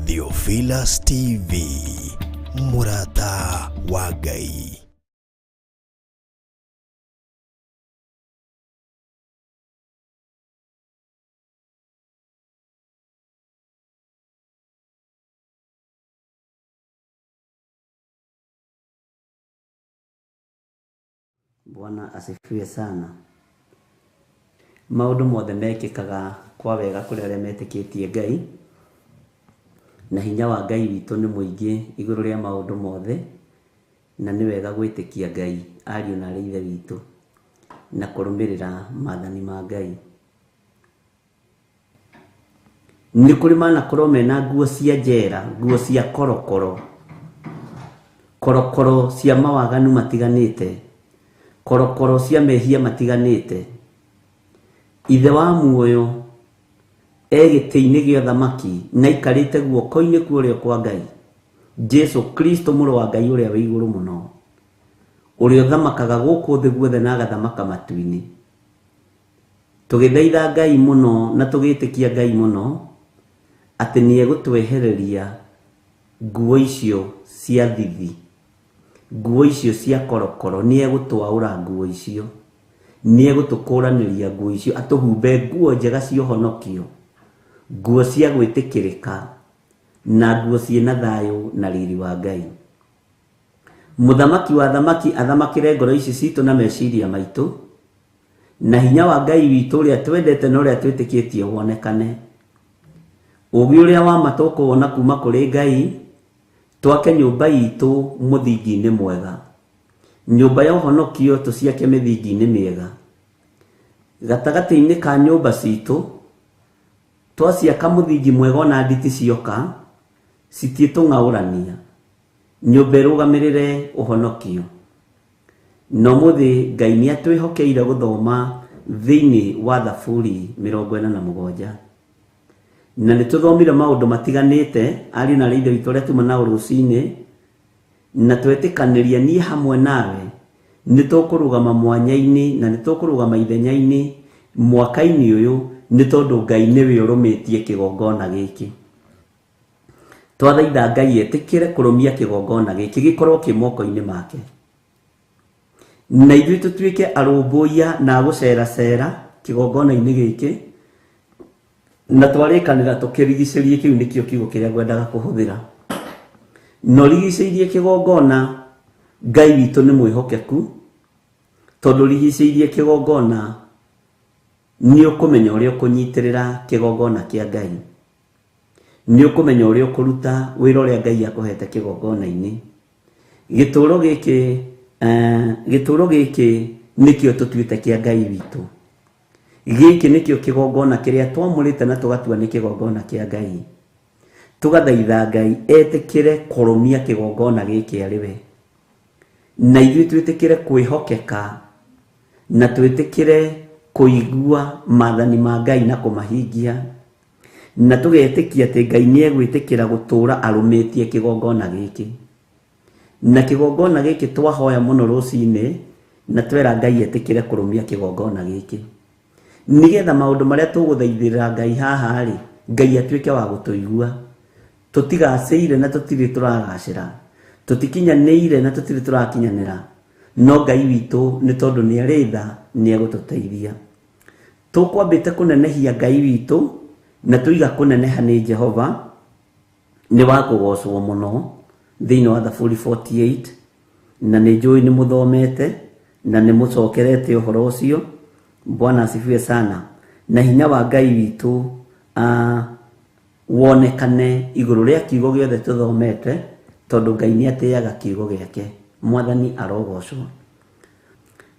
E: Theophilus TV, Murata wa Ngai.
G: Bwana asifiwe sana. Maundu mothe mekikaga kwa wega kuri aria metikitie Ngai. Na hinya wa Ngai witũ nĩ mũingĩ igũrũ rĩa maũndũ mothe, na nĩ wega gwĩtĩkia Ngai ariũ na arĩ ithe witũ na kũrũmĩrĩra maathani ma Ngai. Nĩ kũrĩ manakorwo mena nguo cia njera, nguo cia korokoro, korokoro cia mawaganu matiganĩte, korokoro cia mehia matiganĩte. Ithe wa muoyo egĩtĩ-inĩ gĩa thamaki na ikarĩte guoko-inĩ kuorio kwa Ngai, Jesu Kristo mũrũ wa Ngai ũrĩa wĩ igũrũ mũno, ũrĩa ũthamakaga gũkũ thĩ guothe na agathamaka matu-inĩ. Tũgĩthaitha Ngai mũno na tũgĩtĩkia Ngai mũno atĩ nĩ egũtwehereria nguo icio cia thithi, nguo icio cia korokoro, nĩ egũtwaũra nguo icio, nĩ egũtũkũranĩria nguo icio, atũhumbe nguo njega cia ũhonokio, nguo cia gwĩtĩkĩrĩka na nguo ciĩna thayũ na riri wa Ngai. Mũthamaki wa thamaki athamakĩre ngoro ici citũ na meciria maitũ, na hinya wa Ngai witũ ũrĩa twendete na ũrĩa twĩtĩkĩtie wonekane. Ũũgĩ ũrĩa wa ma tũkũwona kuma kũrĩ Ngai twake nyũmba itũ mũthingi-inĩ mwega, nyũmba ya ũhonokio tũciake mĩthingi-inĩ mĩega. Gatagatĩ-inĩ ka nyũmba citũ twaciaka mũthingi mwega, ona nditi cioka citiĩtũng'aũrania, nyũmba ĩrũgamĩrĩre ũhonokio. No mũthĩ Ngai nĩ atwĩhokeire gũthoma thĩinĩ wa Thaburi 47, na nĩ tũthomire maũndũ matiganĩte ariũ na ithe witũ arĩa tuma nao rũcinĩ, na twetĩkanĩria niĩ hamwe nawe nĩ tũkũrũgama mwanya-inĩ na nĩ tũkũrũgama ithenya-inĩ mwaka-inĩ ũyũ, nĩ tondũ Ngai nĩwe ũrũmĩtie kĩgongona gĩkĩ. Twathaitha Ngai etĩkĩre kũrũmia kĩgongona gĩkĩ gĩkorwo kĩ moko-inĩ make, na ithuĩ tũtuĩke arũmbũia na gũceracera kĩgongona-inĩ gĩkĩ, na twarĩkanĩra tũkĩrigicĩrie kĩu nĩkĩo kiugo kĩrĩa ngwendaga kũhũthĩra. No rigicĩirie kĩgongona, Ngai witũ nĩ mwĩhokeku, tondũ rigicĩirie kĩgongona nĩ ũkũmenya ũrĩa ũkũnyitĩrĩra kĩgongona kĩa Ngai, nĩ ũkũmenya ũrĩa ũkũruta wĩra ũrĩa Ngai akũhete kĩgongona-inĩ. Gĩtũũro gĩkĩ nĩkĩo tũtuĩte kĩa Ngai witũ. Gĩkĩ nĩkĩo kĩgongona kĩrĩa twamũrĩte na tũgatua nĩ kĩgongona kĩa Ngai. Tũgathaitha Ngai etĩkĩre kũrũmia kĩgongona gĩkĩ arĩ we, na ithuĩ twĩtĩkĩre kwĩhokeka na twĩtĩkĩre kũigua maathani ma Ngai na kũmahingia, na tũgetĩkia atĩ Ngai nĩ egwĩtĩkĩra gũtũũra arũmĩtie kĩgongona gĩkĩ. Na kĩgongona gĩkĩ twahoya mũno rũcinĩ na twera Ngai etĩkĩre kũrũmia kĩgongona gĩkĩ, nĩgetha maũndũ marĩa tũgũthaithĩrĩra Ngai haha rĩ, Ngai atuĩke wa gũtũigua. Tũtigacĩire na tũtirĩ tũragacĩra, tũtikinyanĩire na tũtirĩ tũrakinyanĩra, no Ngai witũ nĩ tondũ nĩ arĩ tha nĩ egũtũteithia. Tũkwambĩte kũnenehia Ngai witũ na tũiga kũneneha nĩ Jehova, nĩ wa kũgocwo mũno thĩinĩ wa Thaburi 48, na nĩ njũĩ nĩ mũthomete na nĩ mũcokerete ũhoro ũcio. Bwana asifiwe sana. Na hinya wa Ngai witũ wonekane igũrũ rĩa kiugo gĩothe tũthomete, tondũ Ngai nĩ atĩaga kiugo gĩake. Mwathani arogocwo.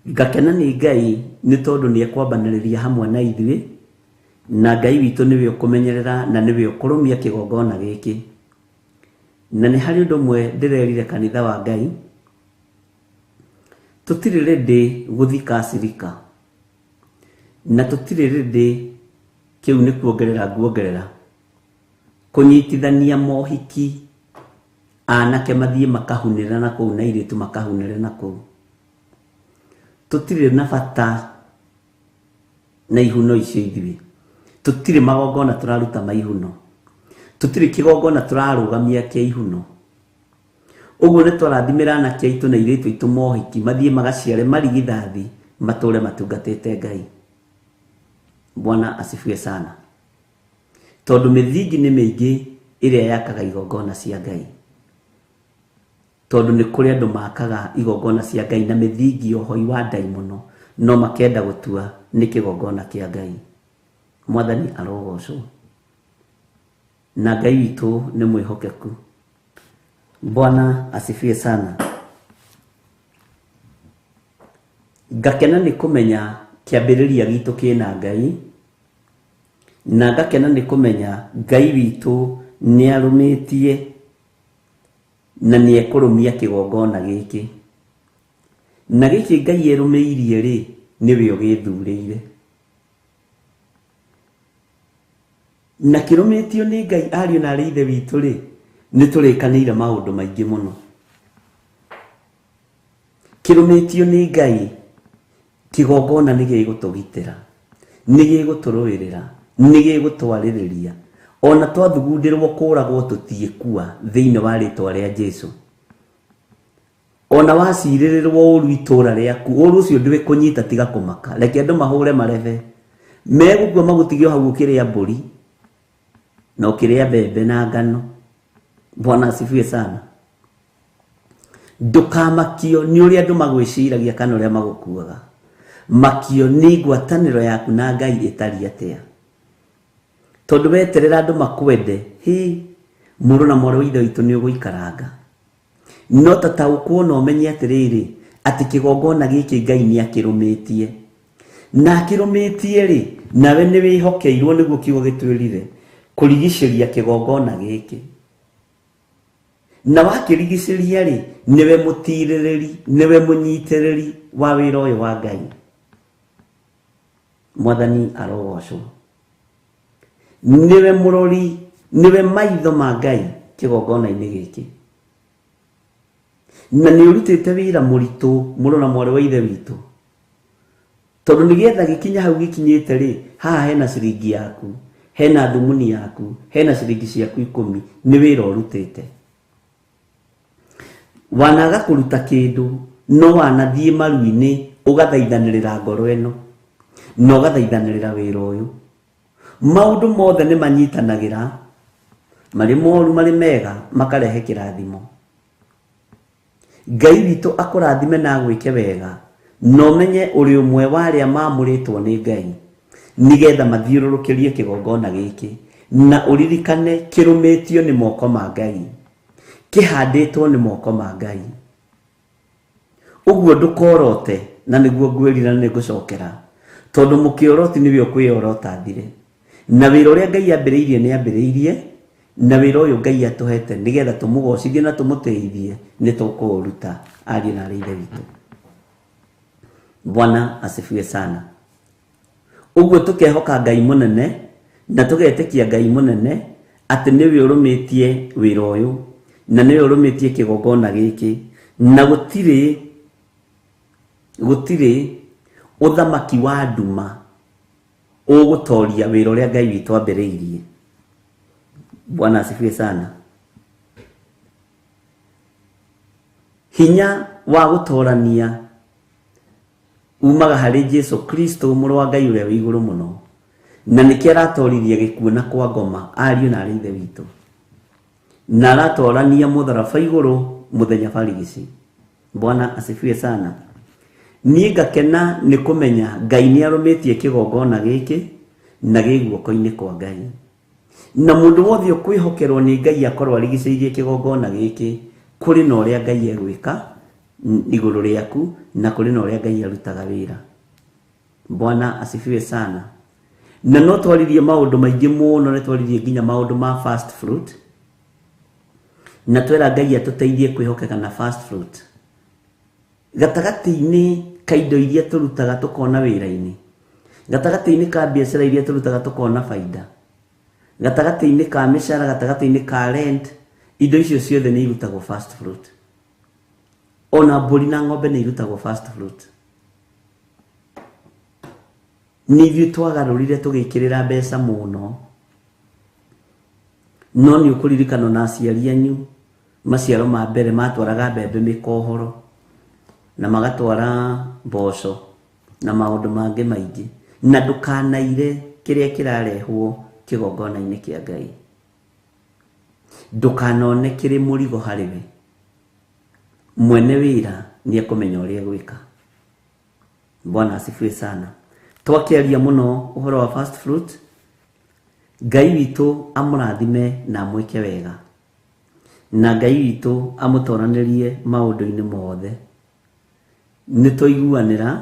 G: Ngakena nĩ Ngai nĩ tondũ nĩ ekwambanĩrĩria hamwe na ithuĩ, na Ngai witũ nĩwe ũkũmenyerera na nĩwe ũkũrũmia kĩgongona gĩkĩ. Na nĩ harĩ ũndũ ũmwe ndĩrerire kanitha wa Ngai, tũtirĩ ready gũthika acirika, na tũtirĩ ready, kĩu nĩ kuongerera nguongerera, kũnyitithania mohiki, anake mathiĩ makahunĩra na kũu na airĩtu makahunĩre na kũu. Tũtirĩ na bata na ihuno icio ithuĩ, tũtirĩ magongona tũraruta maihuno, tũtirĩ kĩgongona tũrarũgamia kĩa ihuno. Ũguo nĩ twarathimĩra anake aitũ na airĩtu aitũ mohiki mathiĩ magaciare marigithathi matũũre matungatĩte Ngai. Bwana asifiwe sana. Tondũ mĩthingi nĩ mĩingĩ ĩrĩa yakaga igongona cia Ngai, tondũ nĩ kũrĩ andũ makaga igongona cia Ngai na mĩthingi ohoi wa ndai mũno, no makenda gũtua nĩ kĩgongona kĩa Ngai. Mwathani arogocwo. Na Ngai witũ nĩ mwĩhokeku. Bwana asifiwe sana. Ngakena nĩ kũmenya kĩambĩrĩria gitũ kĩna Ngai, na ngakena nĩ kũmenya Ngai witũ nĩ arũmĩtie na nĩ ekũrũmia kĩgongona gĩkĩ. Na gĩkĩ Ngai erũmĩirie rĩ, nĩwe ũgĩthurĩire. Na kĩrũmĩtio nĩ Ngai ariũ na ithe witũ rĩ, nĩ tũrĩkanĩire maũndũ maingĩ mũno. Kĩrũmĩtio nĩ Ngai, kĩgongona nĩ gĩgũtũgitĩra, nĩ gĩgũtũrũĩrĩra, nĩ gĩgũtwarĩrĩria. Ona twathugundĩrwo kũragwo tũtiĩkua thĩinĩ wa rĩtwa rĩa Jesũ. Ona wacirĩrĩrwo ũru itũũra rĩaku, ũru ũcio ndwĩkũnyita tiga kũmaka. Reke andũ mahũre marebe, megũkua magũtigio hau ũkĩrĩa mbũri na ũkĩrĩa mbembe na ngano. Bwana asifiwe sana. Ndũkamakio nĩ ũrĩa andũ magwĩciragia kana ũrĩa magũkuaga. Makio nĩ ngwatanĩro yaku na Ngai ĩtariĩ atĩa. Tondũ weterera andũ makwende, mũrũ na mwarĩ wa ithe witũ nĩ ũgũikaranga. No tataũkwo na ũmenye atĩrĩrĩ atĩ kĩgongona gĩkĩ Ngai nĩ akĩrũmĩtie, na akĩrũmĩtie rĩ, nawe nĩ wĩhokeirwo nĩguo kiugo gĩtwĩrire kũrigicĩria kĩgongona gĩkĩ. Na wakĩrigicĩria rĩ, nĩwe mũtirĩrĩri, nĩwe mũnyitĩrĩri wa wĩra ũyũ wa Ngai. Mwathani arogocwo. Niwe mũrori, niwe maitho ma Ngai kĩgongona-inĩ gĩkĩ. Na nĩ ũrutĩte wĩra mũritũ mũrũ na mwarĩ wa ithe witũ, tondũ nĩgetha gĩkinya hau gĩkinyĩte rĩ, haha hena ciringi yaku, hena thumuni yaku, hena ciringi ciaku 10, nĩ wĩra ũrutĩte. Wanaga kũruta kĩndũ, no wanathiĩ maru-inĩ ũgathaithanĩrĩra ngoro ĩno na ũgathaithanĩrĩra wĩra ũyũ. Maũndũ mothe nĩ manyitanagĩra, marĩ moru marĩ mega makarehe kĩrathimo. Ngai witũ akũrathime na agwĩke wega, no menye ũrĩ ũmwe wa arĩa maamũrĩtwo nĩ Ngai nĩgetha mathiũrũrũkĩrie kĩgongona gĩkĩ, na ũririkane kĩrũmĩtio nĩ moko ma Ngai, kĩhandĩtwo nĩ moko ma Ngai. Ũguo ndũkorote, na nĩguo ngwĩrira nĩ ngũcokera, tondũ mũkĩoroti nĩwe ũkwĩorota thire. Na wĩra ũrĩa Ngai ambĩrĩirie nĩ ambĩrĩirie, na wĩra ũyũ Ngai atũhete nĩgetha tũmũgocithie na tũmũteithie nĩ tũkũũruta ariũ na ithe witũ. Bwana asifiwe sana. Ũguo tũkehoka Ngai mũnene na tũgetĩkia Ngai mũnene atĩ nĩwe ũrũmĩtie wĩra ũyũ na nĩwe ũrũmĩtie kĩgongona gĩkĩ, na gũtirĩ ũthamaki wa nduma ũgũtoria wĩra ũrĩa Ngai witũ ambĩrĩirie. Bwana asifiwe sana. Hinya wa gũtorania umaga harĩ Jesu Kristo mũrũ wa Ngai ũrĩa wĩ igũrũ mũno, na nĩkĩo aratorithia gĩkuũ na kwa ngoma ariũ na ithe witũ, na aratorania mũtharaba igũrũ mũthenya barigici. Bwana asifiwe sana. Niĩ ngakena nĩ kũmenya Ngai nĩ arũmĩtie kĩgongona gĩkĩ na gĩ guoko-inĩ kwa Ngai, na mũndũ wothe ũkwĩhokerwo nĩ Ngai akorwo arigicĩirie kĩgongona gĩkĩ, kũrĩ na ũrĩa Ngai egwĩka igũrũ rĩaku, na kũrĩ na ũrĩa Ngai arutaga wĩra. Bwana asifiwe sana. Na no twaririe maũndũ maingĩ mũno, nĩ twaririe nginya maũndũ ma fast fruit, na twera Ngai atũteithie kwĩhokeka na fast fruit. Gatagatĩ-inĩ ka indo iria tũrutaga tũkona wĩra-inĩ, gatagatĩ-inĩ ka biacara iria tũrutaga tũkona baida, gatagatĩ-inĩ ka mĩcara, gatagatĩ-inĩ ka rent, indo icio ciothe nĩ irutagwo fast fruit. Ona mbũri na ng'ombe nĩ irutagwo fast fruit. Nĩ ithuĩ twagarũrire tũgĩkĩrĩra mbeca mũno, no nĩ ũkũririkana na aciari anyu maciaro ma mbere matwaraga mbembe mĩkohoro na magatwara mboco na maũndũ mangĩ maingĩ, na ndũkanaire kĩrĩa kĩrarehwo kĩgongona-inĩ kĩa Ngai. Ndũkanone kĩrĩ mũrigo harĩwe. Mwene wĩra nĩ ekũmenya ũrĩa gwĩka. Bwana asifiwe sana. Twakĩaria mũno ũhoro wa fast fruit, Ngai witũ amũrathime na amwĩke wega, na Ngai witũ amũtoranĩrie maũndũ-inĩ mothe. Nĩ tũiguanĩra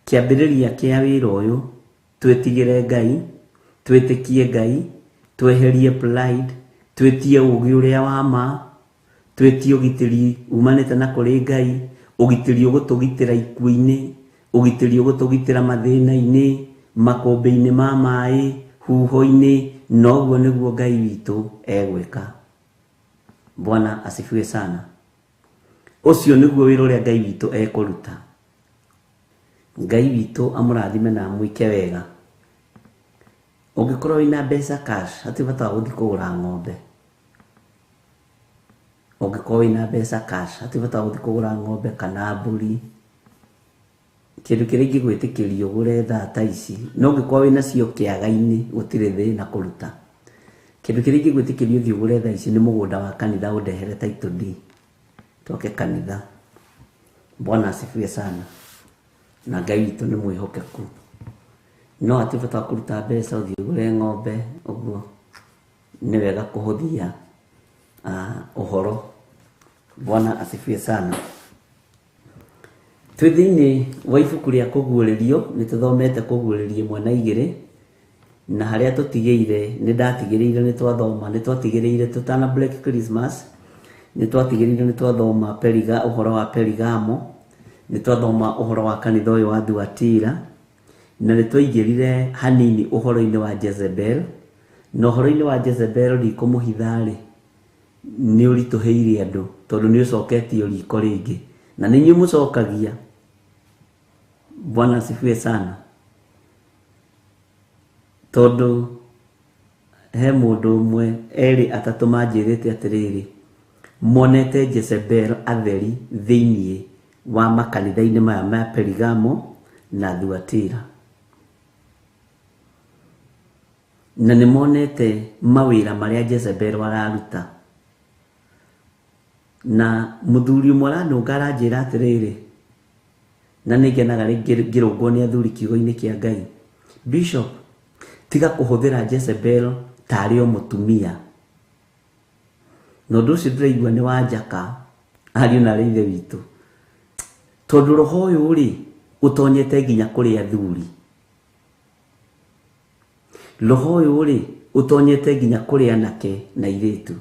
G: kĩambĩrĩria kĩa wĩra ũyũ, twĩtigĩre Ngai, twĩtĩkie Ngai, tweherie pride, twĩtie ũũgĩ ũrĩa wa ma, twĩtie ũgitĩri umanĩte na kũrĩ Ngai, ũgitĩri ũgũtũgitĩra ikuũ-inĩ, ũgitĩri ũgũtũgitĩra mathĩna-inĩ, makũmbĩ-inĩ ma maĩ, huho-inĩ, na ũguo nĩguo Ngai witũ egwĩka. Bwana asifiwe sana. Ũcio nĩguo wĩra ũrĩa Ngai witũ ekũruta. Ngai witũ amũrathime na amwĩke wega. Ũngĩkorwo wĩna mbeca cash, hatirĩ bata wa gũthiĩ kũgũra ng'ombe. Ũngĩkorwo wĩna mbeca cash, hatirĩ bata wa gũthiĩ kũgũra ng'ombe kana mbũri. Kĩndũ kĩrĩa ingĩgwĩtĩkĩria ũgũre thaa ta ici, no ũngĩkorwo wĩna cio kĩaga-inĩ gũtirĩ thĩna kũruta. Kĩndũ kĩrĩa ingĩgwĩtĩkĩria ũthiĩ ũgũre thaa ici nĩ mũgũnda wa kanitha ũndehere title deed, tũake kanitha. Bwana asifiwe sana. Na Ngai witũ nĩ mwĩhokeku. No hatirĩ bata wa kũruta mbeca ũthiĩ ũgũre ng'ombe, ũguo nĩ wega kũhũthia uhoro. Bwana asifiwe sana. Twithini wa ibuku ria kuguurerio ni tuthomete kuguurerio mwana igire na haria tutigeire ni ndatigereire ni twathoma ni twatigereire tutana Black Christmas ni twatigereire ni twathoma Periga uhoro wa Perigamo ni twathoma uhoro wa kanitha uyu wa Thuatira na ni twaigirire hanini uhoro-ini wa Jezebel na uhoro-ini wa Jezebel ri kumuhithari ni urituheire andu tondu ni ucoketio riko ringi na ninyi mucokagia. Bwana asifiwe sana. Tondu he mundu umwe eri atatu manjirite atiriri monete Jezebel atheri thiini wa makanitha-ini maya ma Perigamo na Thuatira na ni monete mawira maria Jezebel araruta na muthuri umwe aranunga aranjira atiriri na nigenaga ngirungwo ni athuri kiugo-ini kia Ngai, Bishop, tiga kuhuthira Jezebel tari o mutumia. No nducio ndiraigua ni wanjaka ariu na rithe witu tondu roho uyu ri utonyete nginya kuri athuri. Roho uyu ri utonyete nginya kuri anake na iritu.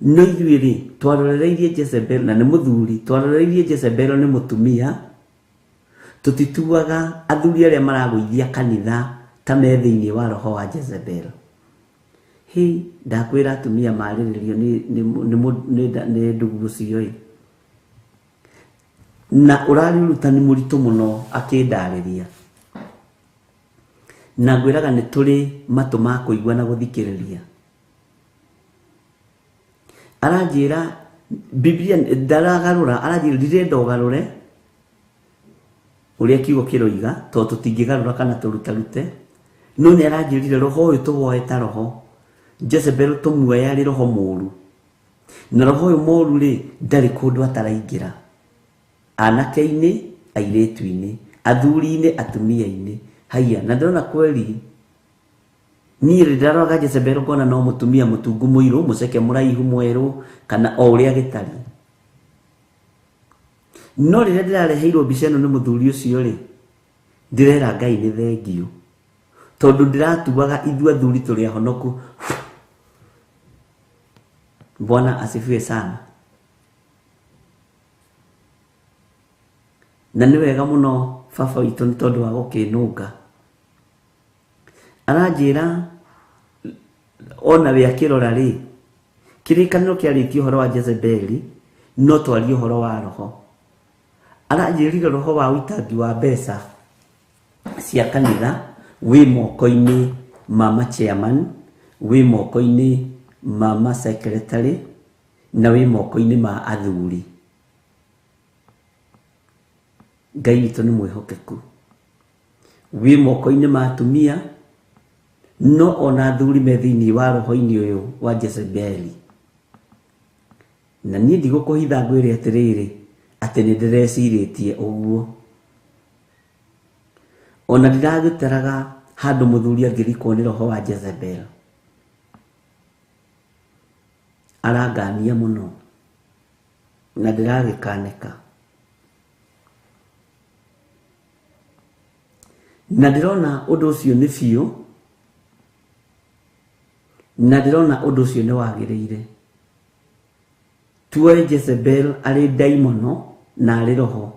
G: No ithuĩ ri twarorereirie Jezebel na ni muthuri twarorereirie Jezebel ni mutumia tutituaga athuri aria maragũithia kanitha ta me thiini wa roho wa Jezebel. Hi ndakwira atumia mariririo ni ndugu cio na urariruta ni muritu muno akindariria na ngwiraga ni turi matu ma kuigua na guthikiriria. Aranjira Biblia ndaragarura aranjira ndirenda ugarure uria kiugo kiroiga to tutingigarura kana turutarute no ni aranjirire roho uyu tuwoe ta roho Jezebel tumuoe ari roho muru na roho uyu muru ri ndari kundu ataraingira anake-ini airetu-ini athuri-ini atumia-ini haya na ndona kweli ni rindaroga Jezebel kona no mutumia mutungu muiru muceke muraihu mweru kana o uria gitari no riria ndirareheirwo mbica ino ni muthuri ucio ri ndirera Ngai ni thengio tondu ndiratuaga ithu athuri turi ahonoku. Bwana asifiwe sana. Na ni wega muno baba witu ni tondu wa gukinunga aranjira ona we akirora ri kirikaniro kiarĩtie ũhoro wa Jezebeli no twarie ũhoro wa roho. Aranjĩrire roho wa ũitangi wa mbeca cia kanitha wĩ moko-inĩ ma chairman, wĩ moko-inĩ ma secretary na wĩ moko-inĩ ma athuri. Ngai witũ nĩ mwĩhokeku. Wĩ moko-inĩ ma atumia no ona athuri me thĩinĩ wa roho-inĩ ũyũ wa Jezebeli. Na niĩ ndigũkũhitha ngwĩre atĩrĩrĩ atĩ nĩ ndĩrecirĩtie ũguo. Ona ndiragĩtaraga handũ mũthuri angĩrikwo nĩ roho wa Jezebel. Arangania mũno na ndiragĩkanĩka. Na ndĩrona ũndũ ũcio nĩ biũ na ndĩrona ũndũ ũcio nĩ wagĩrĩire. Tuoe Jezebel arĩ daimono na arĩ roho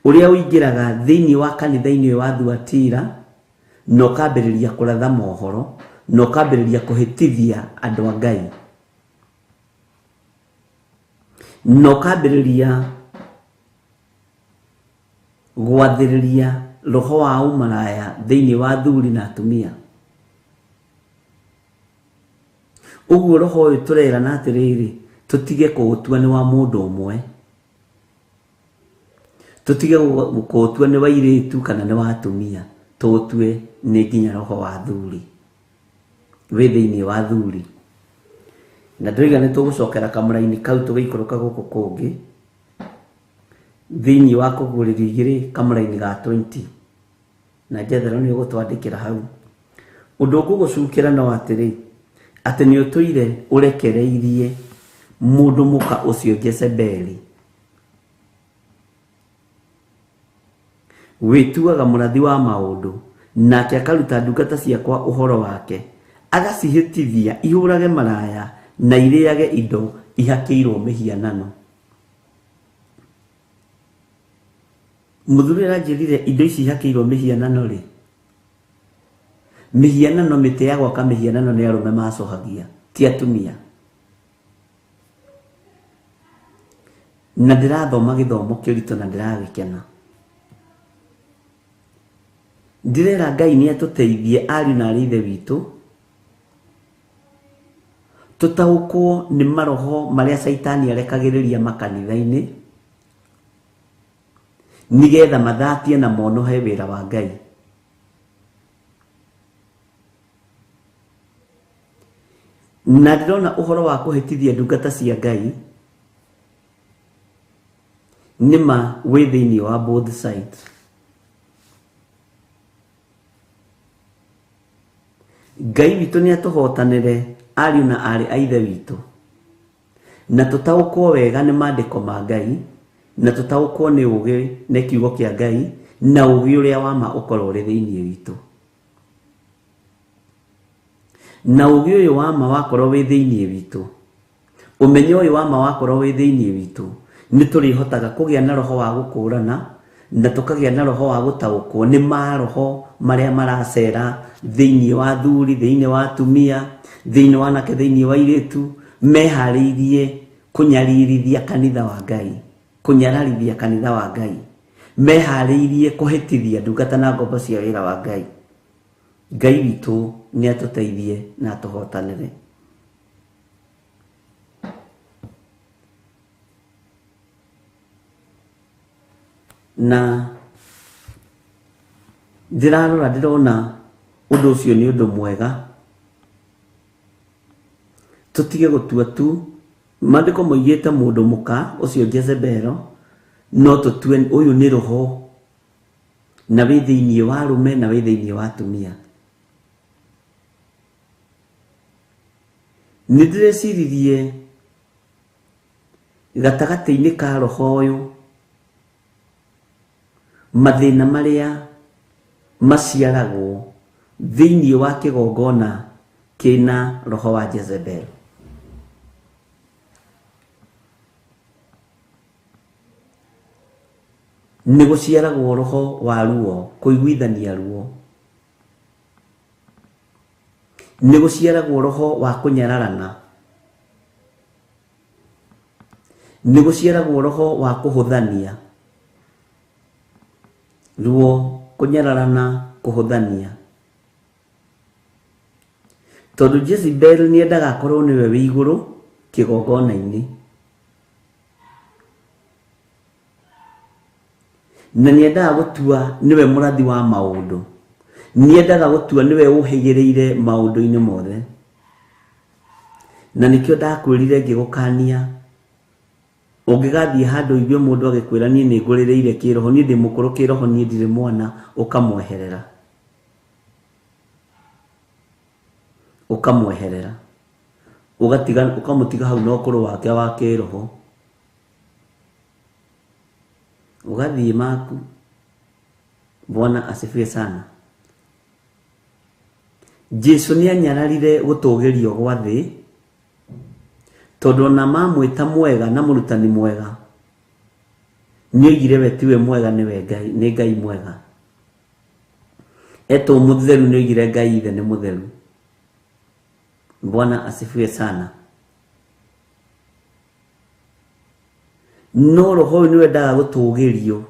G: ũrĩa ũingĩraga thĩinĩ wa kanitha-inĩ ũyũ wa Thuatira na ũkambĩrĩria kũratha mohoro na ũkambĩrĩria kũhĩtithia andũ a Ngai na ũkambĩrĩria gwathĩrĩria roho wa ũmaraya thĩinĩ wa athuri na atumia. Ũguo roho ũyũ tũrerana atĩrĩrĩ tutige kũũtua nĩ wa mũndũ ũmwe, tutige kũũtua nĩ wa airĩtu kana nĩ wa atumia, tũũtue nĩ nginya roho wa athuri wĩ thĩinĩ wa athuri. Na ndoiga nĩ tũgũcokera kamũra-inĩ kau tũgĩikũrũka gũkũ kũngĩ thĩinĩ wa kũgũrĩra igĩrĩ kamũra-inĩ ga 20 na Jethero nĩ ũgũtwandĩkĩra hau. Ũndũ ũngĩgũcukĩra no atĩrĩ ati ni utuire urekereirie mundu muka ucio Jezebeli wituaga murathi wa maundu nake akaruta ndungata ciakwa uhoro wake agacihitithia ihurage maraya na iriage indo ihakiirwo mihianano. Muthuri aranjirire indo ici ihakiirwo mihianano ri, mihianano mite ya gwaka mihianano ni arume macohagia ti atumia. Na ndirathoma githomo kirito na ndiragikena. Ndirera Ngai ni atuteithie ari na rithe witu tutaukwo ni maroho maria saitani arekagiriria makanitha-ini nigetha mathatie na monohe wira wa Ngai. Na ndirona uhoro wa kuhitithia ndungata cia Ngai nima wi thiini wa both sides. Ngai witu ni atuhotanire ariu na ari aithe witu na tutaukwo wega ni mandiko ma Ngai na tutaukwo ni ugi ni kiugo kia Ngai na ugi uria wa ma ukorwo ri thiini witu. Na ugi uyu wa ma wakorwo wi thiini witu, umenyo uyu wa ma wakorwo wi thiini witu, ni turihotaga kugia na roho wa gukurana na tukagia na roho wa gutaukwo ni maroho maria maracera thiini wa thuri, thiini wa tumia, thiini wa nake, thiini wa iritu, meharirie kunyaririthia kanitha wa Ngai, kunyararithia kanitha wa Ngai, meharirie kuhitithia ndungata na ngombo cia wira wa Ngai. Ngai witu ni atuteithie na atuhotanire. Na ndirona undu ucio ni undu mwega, tutige gutua tu mandiko moigite mundu muka ucio Jezebel, no tutue uyu ni roho na wi thiini wa rume na wi thiini wa tumia. Ndirecirie gatagati-ini ka roho uyu mathina maria maciaragwo thiini wa kigongona kina roho wa Jezebel. Ni guciaragwo roho wa ruo, kuiguithania ruo. Ni guciaragwo roho wa kunyararana. Ni guciaragwo roho wa kuhuthania. Ruo, kunyararana, kuhuthania. Tondu Jezebel ni endaga akorwo niwe wi iguru kigongona-ini, na ni endaga gutua niwe murathi wa maundu, ni endaga gutua niwe uhigireire maundu-ini mothe. Na nikio ndakwirire ngigukania ungigathie handu igue mundu agikwira ni ngurireire kiroho, ni ndi mukuru kiroho, ni ndire mwana, ukamweherera ukamutiga hau na ukuru wake wa kiroho, ugathie maku. Bwana asifiwe sana. Jesu ni anyararire gutugirio gwa thi tondu na mamwita mwega na murutani mwega, ni oigire we tiwe mwega niwe Ngai, ni Ngai mwega. Eto mutheru, ni oigire Ngai ithe ni mutheru. Bwana asifiwe sana. No roho ni wendaga gutugirio,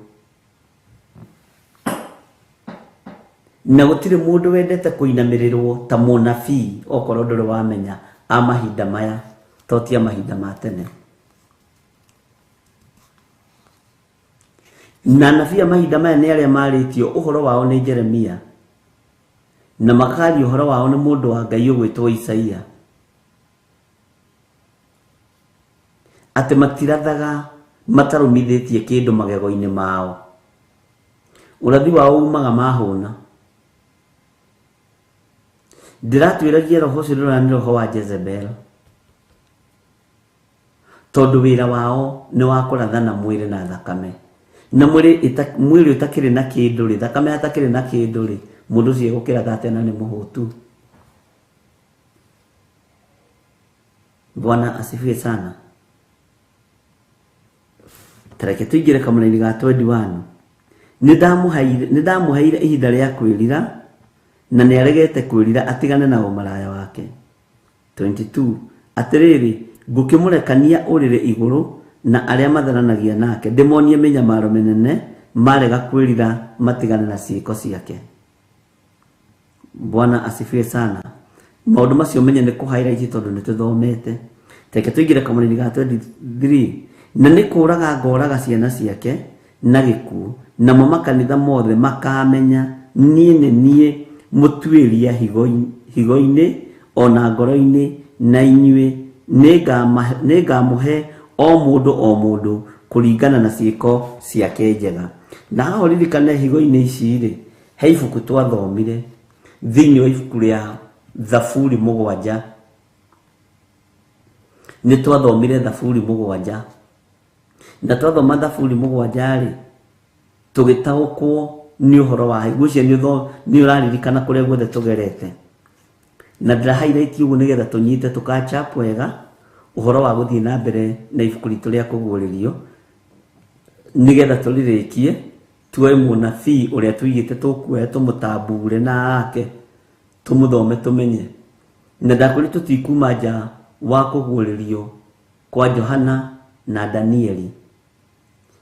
G: na gutire mundu wendete kuinamirirwo ta munabii okorwo nduri wamenya amahinda maya totia mahinda ma tene. Na nabii mahinda maya ni aria maritio uhoro wao ni Jeremia, na makari uhoro wao ni mundu wa Ngai ugwitwo Isaia, ati matirathaga matarumithitie kindu magego-ini mao. Urathi wao umaga mahuna. ndiratwiragia roho ucio ni roho wa Jezebel, tondu wira wao ni wa kurathana mwiri na thakame, na mwiri utakiri na kindu ri, thakame atakiri na kindu ri, mundu ucio gukira tena ni muhutu. Bwana asifiwe sana. Tareke tuigire kamuna-ini ga 21. Nidamuhaire ihinda ria kwirira na niaregete kwirira atigane na umaraya wake. 22. Atiriri ngukimurekania urire iguru na aria matharanagia nake, ndimonie minyamaro minene marega kwirira matigane na ciiko ciake. Bwana asifiwe sana. Maundu macio menye ni kuhaira iji tondu ni tuthomete. Teke tuigire kamuna-ini ga 23. Na ni kuraga ngoraga ciana ciake na gikuo, na mo makanitha mothe makamenya nie mutwiria higo-ini ona ngoro-ini, na inyue ningamuhe o mundu kuringana na ciiko ciake njega. Na hao ririkane higo-ini ici ri, he ibuku twathomire thiini wa ibuku ria Thaburi 7. Ni twathomire Thaburi 7, na twathoma Thaburi 7 ri tugitaukwo ni uhoro wa higo cio ni uraririkana kuria guothe tugerete, na ndira highlight uguo nigetha tunyite tukachap wega uhoro wa guthii na mbere na ibuku ritu ria kuguririo, nigetha turirikie tuwe munabii uria tuigite tukuoya tumutambure nake tumuthome tumenye. Na ndakuri tutikuma nja wa kuguririo kwa Johana na Danieli,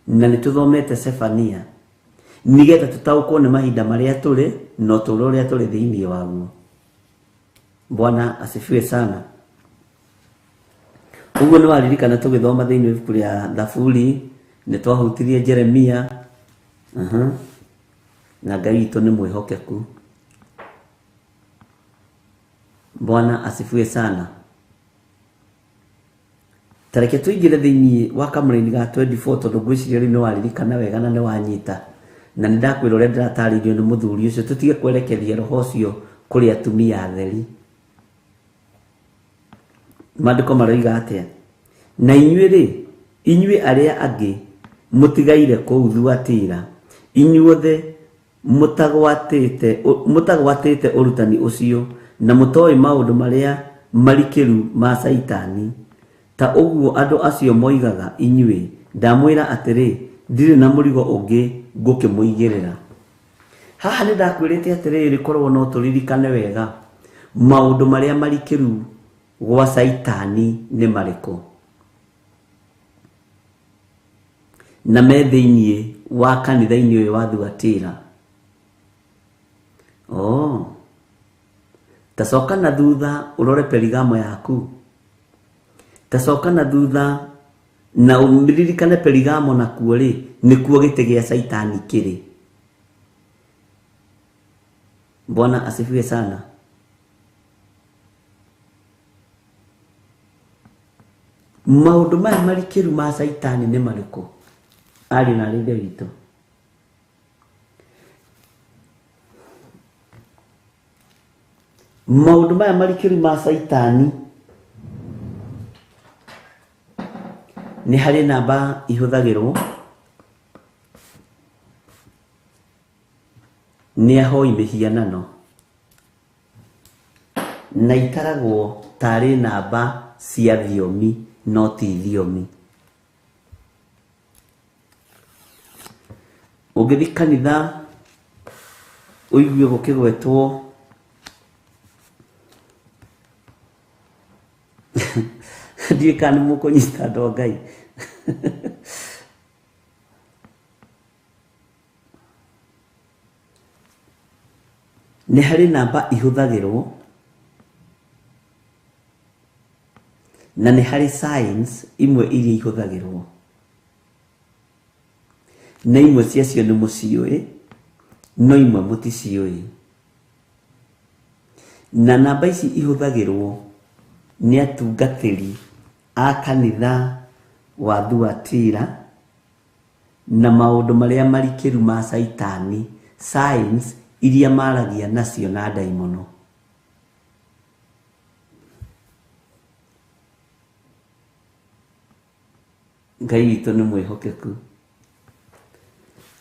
G: na nituthomete Sefania nigetha tutaukwo ni mahinda maria turi no turo uria turi thiini waguo. Bwana asifiwe sana. Uguo ni waririkana tugithoma thiini wa ibuku ria Thaburi, ni twahutirie Jeremia. Na Ngai witũ ni mwihokeku. Bwana asifiwe sana. Tareke tuigire thiini wa kamuna-ini ga 24 tondu ngwiciria riu ni waririkana wega na ni wanyita, na nindakwira uria ndirataririo ni muthuri ucio tutige kwerekethia roho ucio kuri atumia atheri. Maandiko maroiga atia? Na inyue aria angi mutigaire kou Thuatira, inyuothe mutagwatite urutani ucio na mutoi maundu maria marikiru ma Saitani, ta uguo andu acio moigaga inyue. Ndamwira atiri ndire na murigo ungi ngukimuigirira. Haha ni ndakwirite atiri korwo no turirikane wega maundu maria marikiru gwa Saitani ni mariko, na me thiini wa kanitha-ini uyu wa Thuatira. Tacoka na thutha urore Perigamo yaku, tacoka na thutha na umiririkane Perigamo nakuo ri nikuo gite gia Saitani kiri. Bwana asifiwe sana. Maundu maya marikiru ma Saitani ni mariko? Ari na rinde witũ. Maundu maya marikiru ma Saitani ni hari namba ihuthagirwo ni ahoi mihianano, na itaragwo tari namba cia thiomi no ti thiomi. Ugithi kanitha uigue gukigwetwo ndiye kana mukunyita ndo Ngai. Ni hari namba ihuthagirwo na ni hari signs imwe iria ihuthagirwo, na imwe ciacio ni muciui no imwe muticiui. Na namba ici ihuthagirwo ni atungatiri a kanitha wa Thuatira na maundu maria marikiru ma Saitani, signs iria maragia nacio na daimono. Ngai witũ nĩ mwĩhokeku.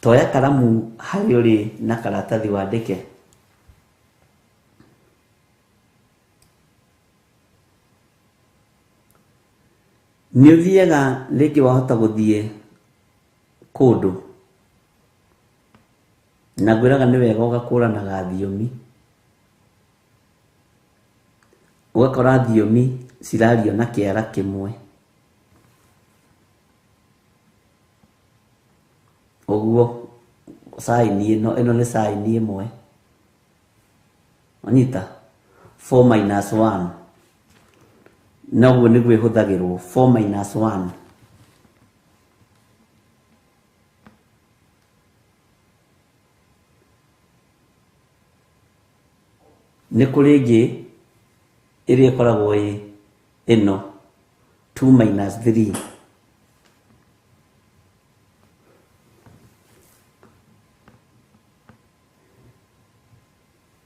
G: Toya karamu harĩ ũrĩ na karatathi wandĩke. Nĩ ũthiaga rĩngĩ wahota gũthiĩ kũndũ na ngwĩraga nĩ wega ũgakũranaga thiomi, ũgakora thiomi cirario na kĩara kĩmwe, ũguo saini ĩno nĩ saini ĩmwe, anyita 4-1, na ũguo nĩguo ĩhũthagĩrwo 4-1. Nĩ kũrĩ ĩngĩ ĩrĩa ĩkoragwo ĩno 2-3.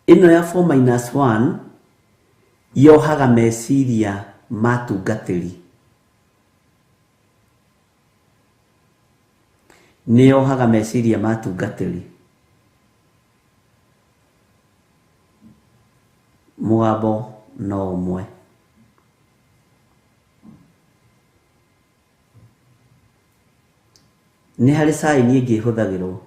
G: Ĩno ya 4-1 yohaga meciria matungatĩri, nĩ yohaga meciria matungatĩri. Mũgambo no ũmwe. Nĩ harĩ saini ĩngĩ ĩhũthagĩrwo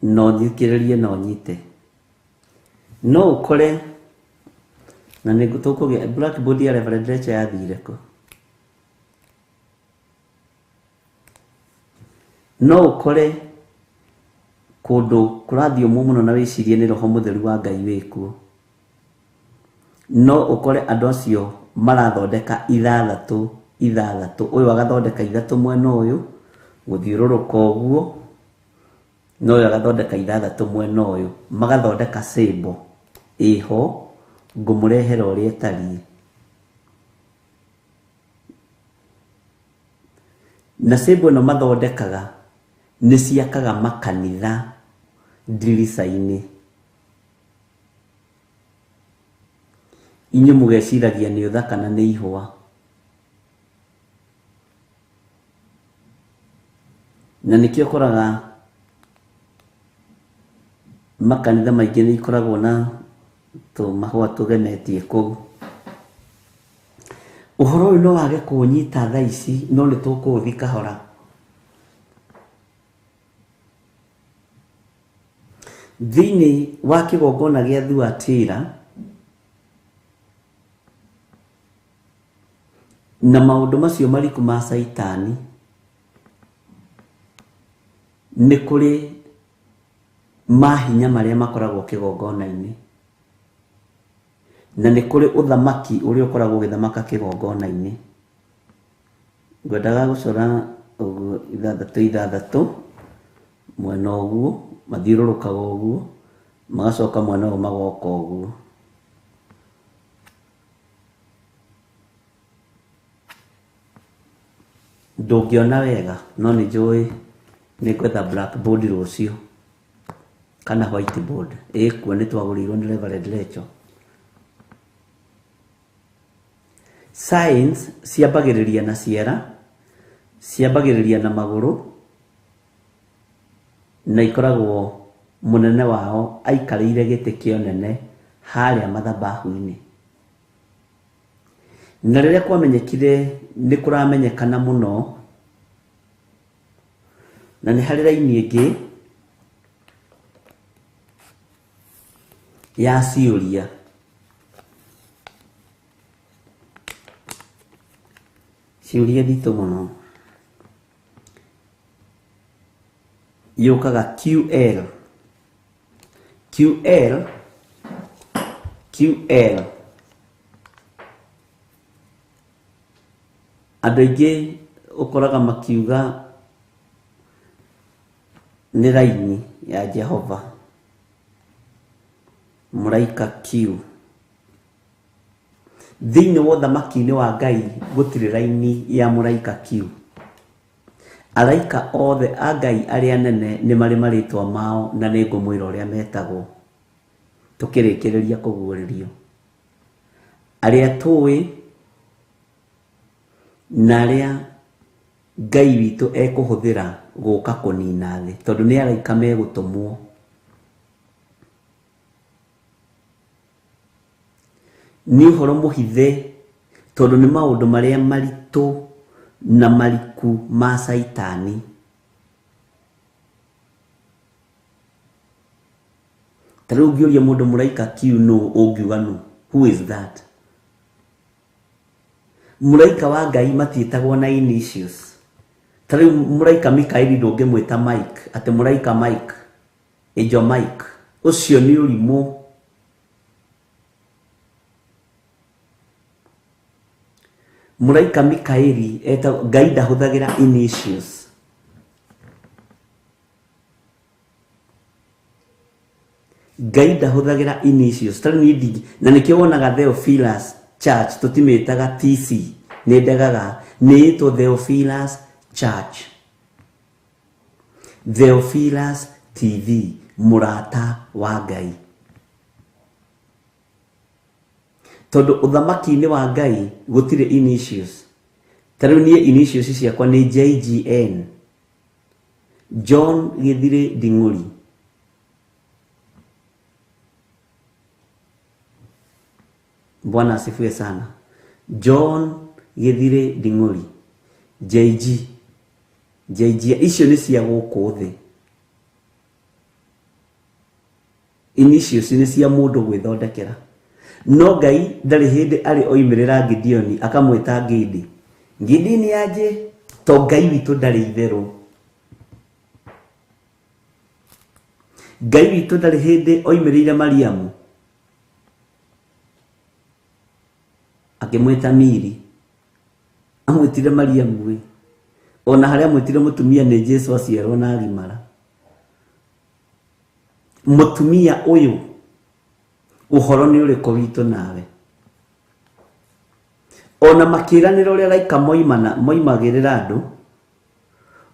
G: no thikĩrĩrie no nyite. No ũkore na nĩ tũkũgĩa blackboard ya Reverend Lecha yathire kũ. No ũkore kũndũ kũrathiũmwo mũno na wĩcirie nĩ roho mũtheru wa Ngai wĩkuo. No ũkore andũ acio marathondeka ithathatũ. Ũyũ agathondeka ithatũ mwena ũyũ gũthiũrũrũka ũguo, no ũyũ agathondeka ithathatũ mwena ũyũ, magathondeka symbol ĩho ngũmũrehera ũrĩa ĩtariĩ. Na symbol ĩno mathondekaga nĩ ciakaga makanitha ndirica-inĩ. Inyuĩ mũgeciragia nĩ ũthaka na nĩ ihũa. Na nĩkĩo ũkoraga makanitha maingĩ nĩ ikoragwo na tũmahũa tũgemetie kũu. Ũhoro ũyũ no wage kũnyita thaa ici, no nĩ tũkũũthi kahora. Thĩinĩ wa kĩgongona gĩa Thuatĩra na maũndũ macio mariku ma Saitani, nĩ kũrĩ mahinya marĩa makoragwo kĩgongona-inĩ, na nĩ kũrĩ ũthamaki ũrĩa ũkoragwo ũgĩthamaka kĩgongona-inĩ. Ngwendaga gũcora ũguo ithathatũ mwena ũguo, mathiũrũrũkaga ũguo, magacoka mwena ũyũ magoka ũguo. Ndũngĩona wega no nĩ njũĩ nĩ gwetha blackboard rũciũ kana whiteboard ĩkuo nĩ twagũrĩirwo nĩ Reverend Lecho. Signs ciambagĩrĩria na ciara, ciambagĩrĩria na magũrũ, na ikoragwo mũnene wao aikarĩire gĩtĩ kĩa ũnene harĩa mathabahu-inĩ. Na rĩrĩa kwamenyekire nĩ kũramenyekana mũno, na nĩ harĩ raini ĩngĩ ya ciũria. Ciũria nditũ mũno. Yũkaga QL. Andũ aingĩ ũkoraga makiuga nĩ raini ya Jehova, mũraika Q. Thĩinĩ wa ũthamaki-inĩ wa Ngai gũtirĩ raini ya mũraika Q. araika othe a Ngai aria nene ni mari maritwa mao na ni ngumwira uria metagwo tukirikireria kuguuririo aria tuwi na aria Ngai witu ekuhuthira guka kunina thi tondu ni araika megutumwo ni uhoro muhithe tondu ni maundu maria maritu na mariku ma saitani tariu ngioria mundu muraika kiuno ungiuga no who is that muraika wa Ngai matietagwo na initials tariu muraika Mikaeli ndungimwita Mike ati muraika Mike ejo Mike ucio ni urimu muraika Mikaeli eta Ngai ndahuthagira initials Ngai ndahuthagira initials tari ni ndigi na nikio wonaga Theophilus Church tutimetaga TC ni ndegaga ni to Theophilus Church Theophilus TV murata wa Ngai tondu uthamaki-ini wa Ngai gutire initials tariu nie initials ciakwa ni JGN John Githire Nding'uri Bwana asifiwe sana John Githire Nding'uri JG icio ni cia guku thi initials ni cia mundu gwithondekera no Ngai ndari hindi ari oimirira Gideon akamwita Gidi ni aje to Ngai witu ndari itheru Ngai witu ndari hindi oimirire Mariamu akimwita Miri amwitire Mariamu we ona haria amwitire mutumia ni Jesu aciarwo na agimara mutumia uyu uhoro ni uri witu nawe ona makiranira uria raika moimagirira andu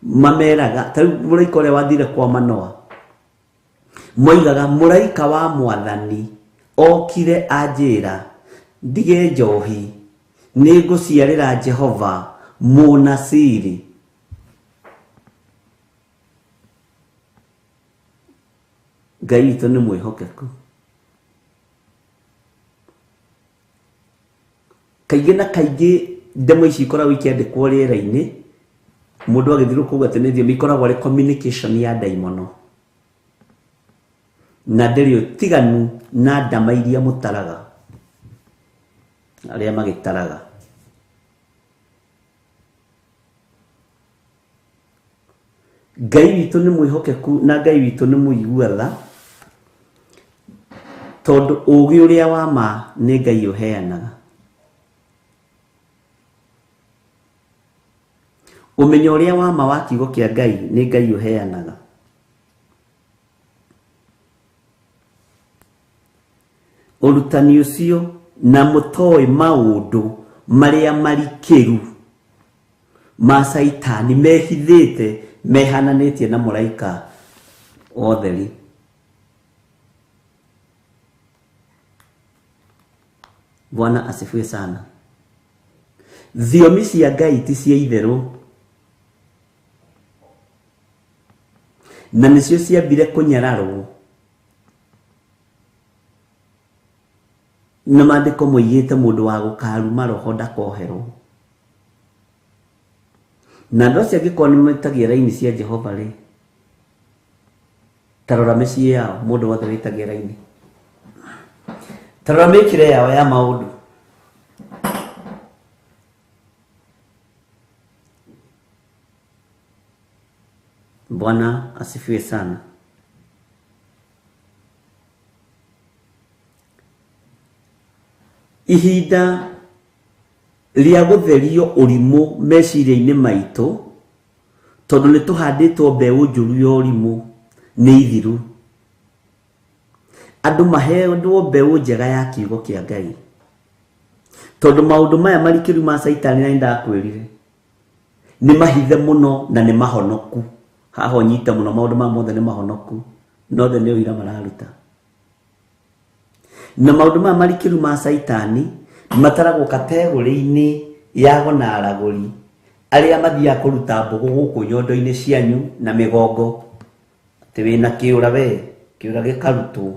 G: mameraga tariu muraika uria wathire kwa Manoa moigaga muraika wa Mwathani okire anjira ndige njohi ni nguciarira Jehova munasiri Ngai witu ni mwihokeku kaingĩ na kaingĩ ndemo ici ikoragwo ikiandĩkwo rĩera-inĩ mũndũ agĩthirwo kuuga atĩ nĩ thiomi ikoragwo arĩ communication ya ndaimono na ndĩrĩ ũtiganu na ndama iria mũtaraga arĩa magĩtaraga Ngai witũ nĩ mwĩhokeku na Ngai witũ nĩ mũiguatha tondu ũũgĩ ũrĩa wa ma nĩ Ngai ũheanaga umenyo uria wa ma wa kiugo kia Ngai ni Ngai uheanaga urutani ucio na mutoi maundu maria marikiru ma saitani mehithite mehananitie na muraika otheri Bwana asifiwe sana thiomi cia Ngai ti cia itheru na nicio ciambire kunyararwo na maandiko moigite mundu wa gukaruma roho ndakoherwo na ndo cia gikoni metagia raini cia Jehova ri tarora mĩciĩ yao mundu wothe witagia raini tarora mĩkire yao ya maundu Bwana asifiwe sana ihinda ria gutherio urimu meciria-ini maitu tondu ni tuhanditwo mbeu njuru ya urimu ni ithiru andu maheendwo mbeu njega ya kiugo kia Ngai tondu maundu maya marikiru ma saitani na ndakwirire nĩ mahithe mũno na nĩ mahonoku. Haha ũnyita mũno maũndũ ma mothe nĩ mahonoku, nothe nĩ ũira mararuta. Na maũndũ maya marikĩru ma Saitani mataragwo kategori-inĩ ya gona aragũri arĩa mathiaga kũruta mbũgũ gũkũ nyondo-inĩ cianyu na mĩgongo, atĩ wĩna kĩũra we, kĩũra gĩkarutwo.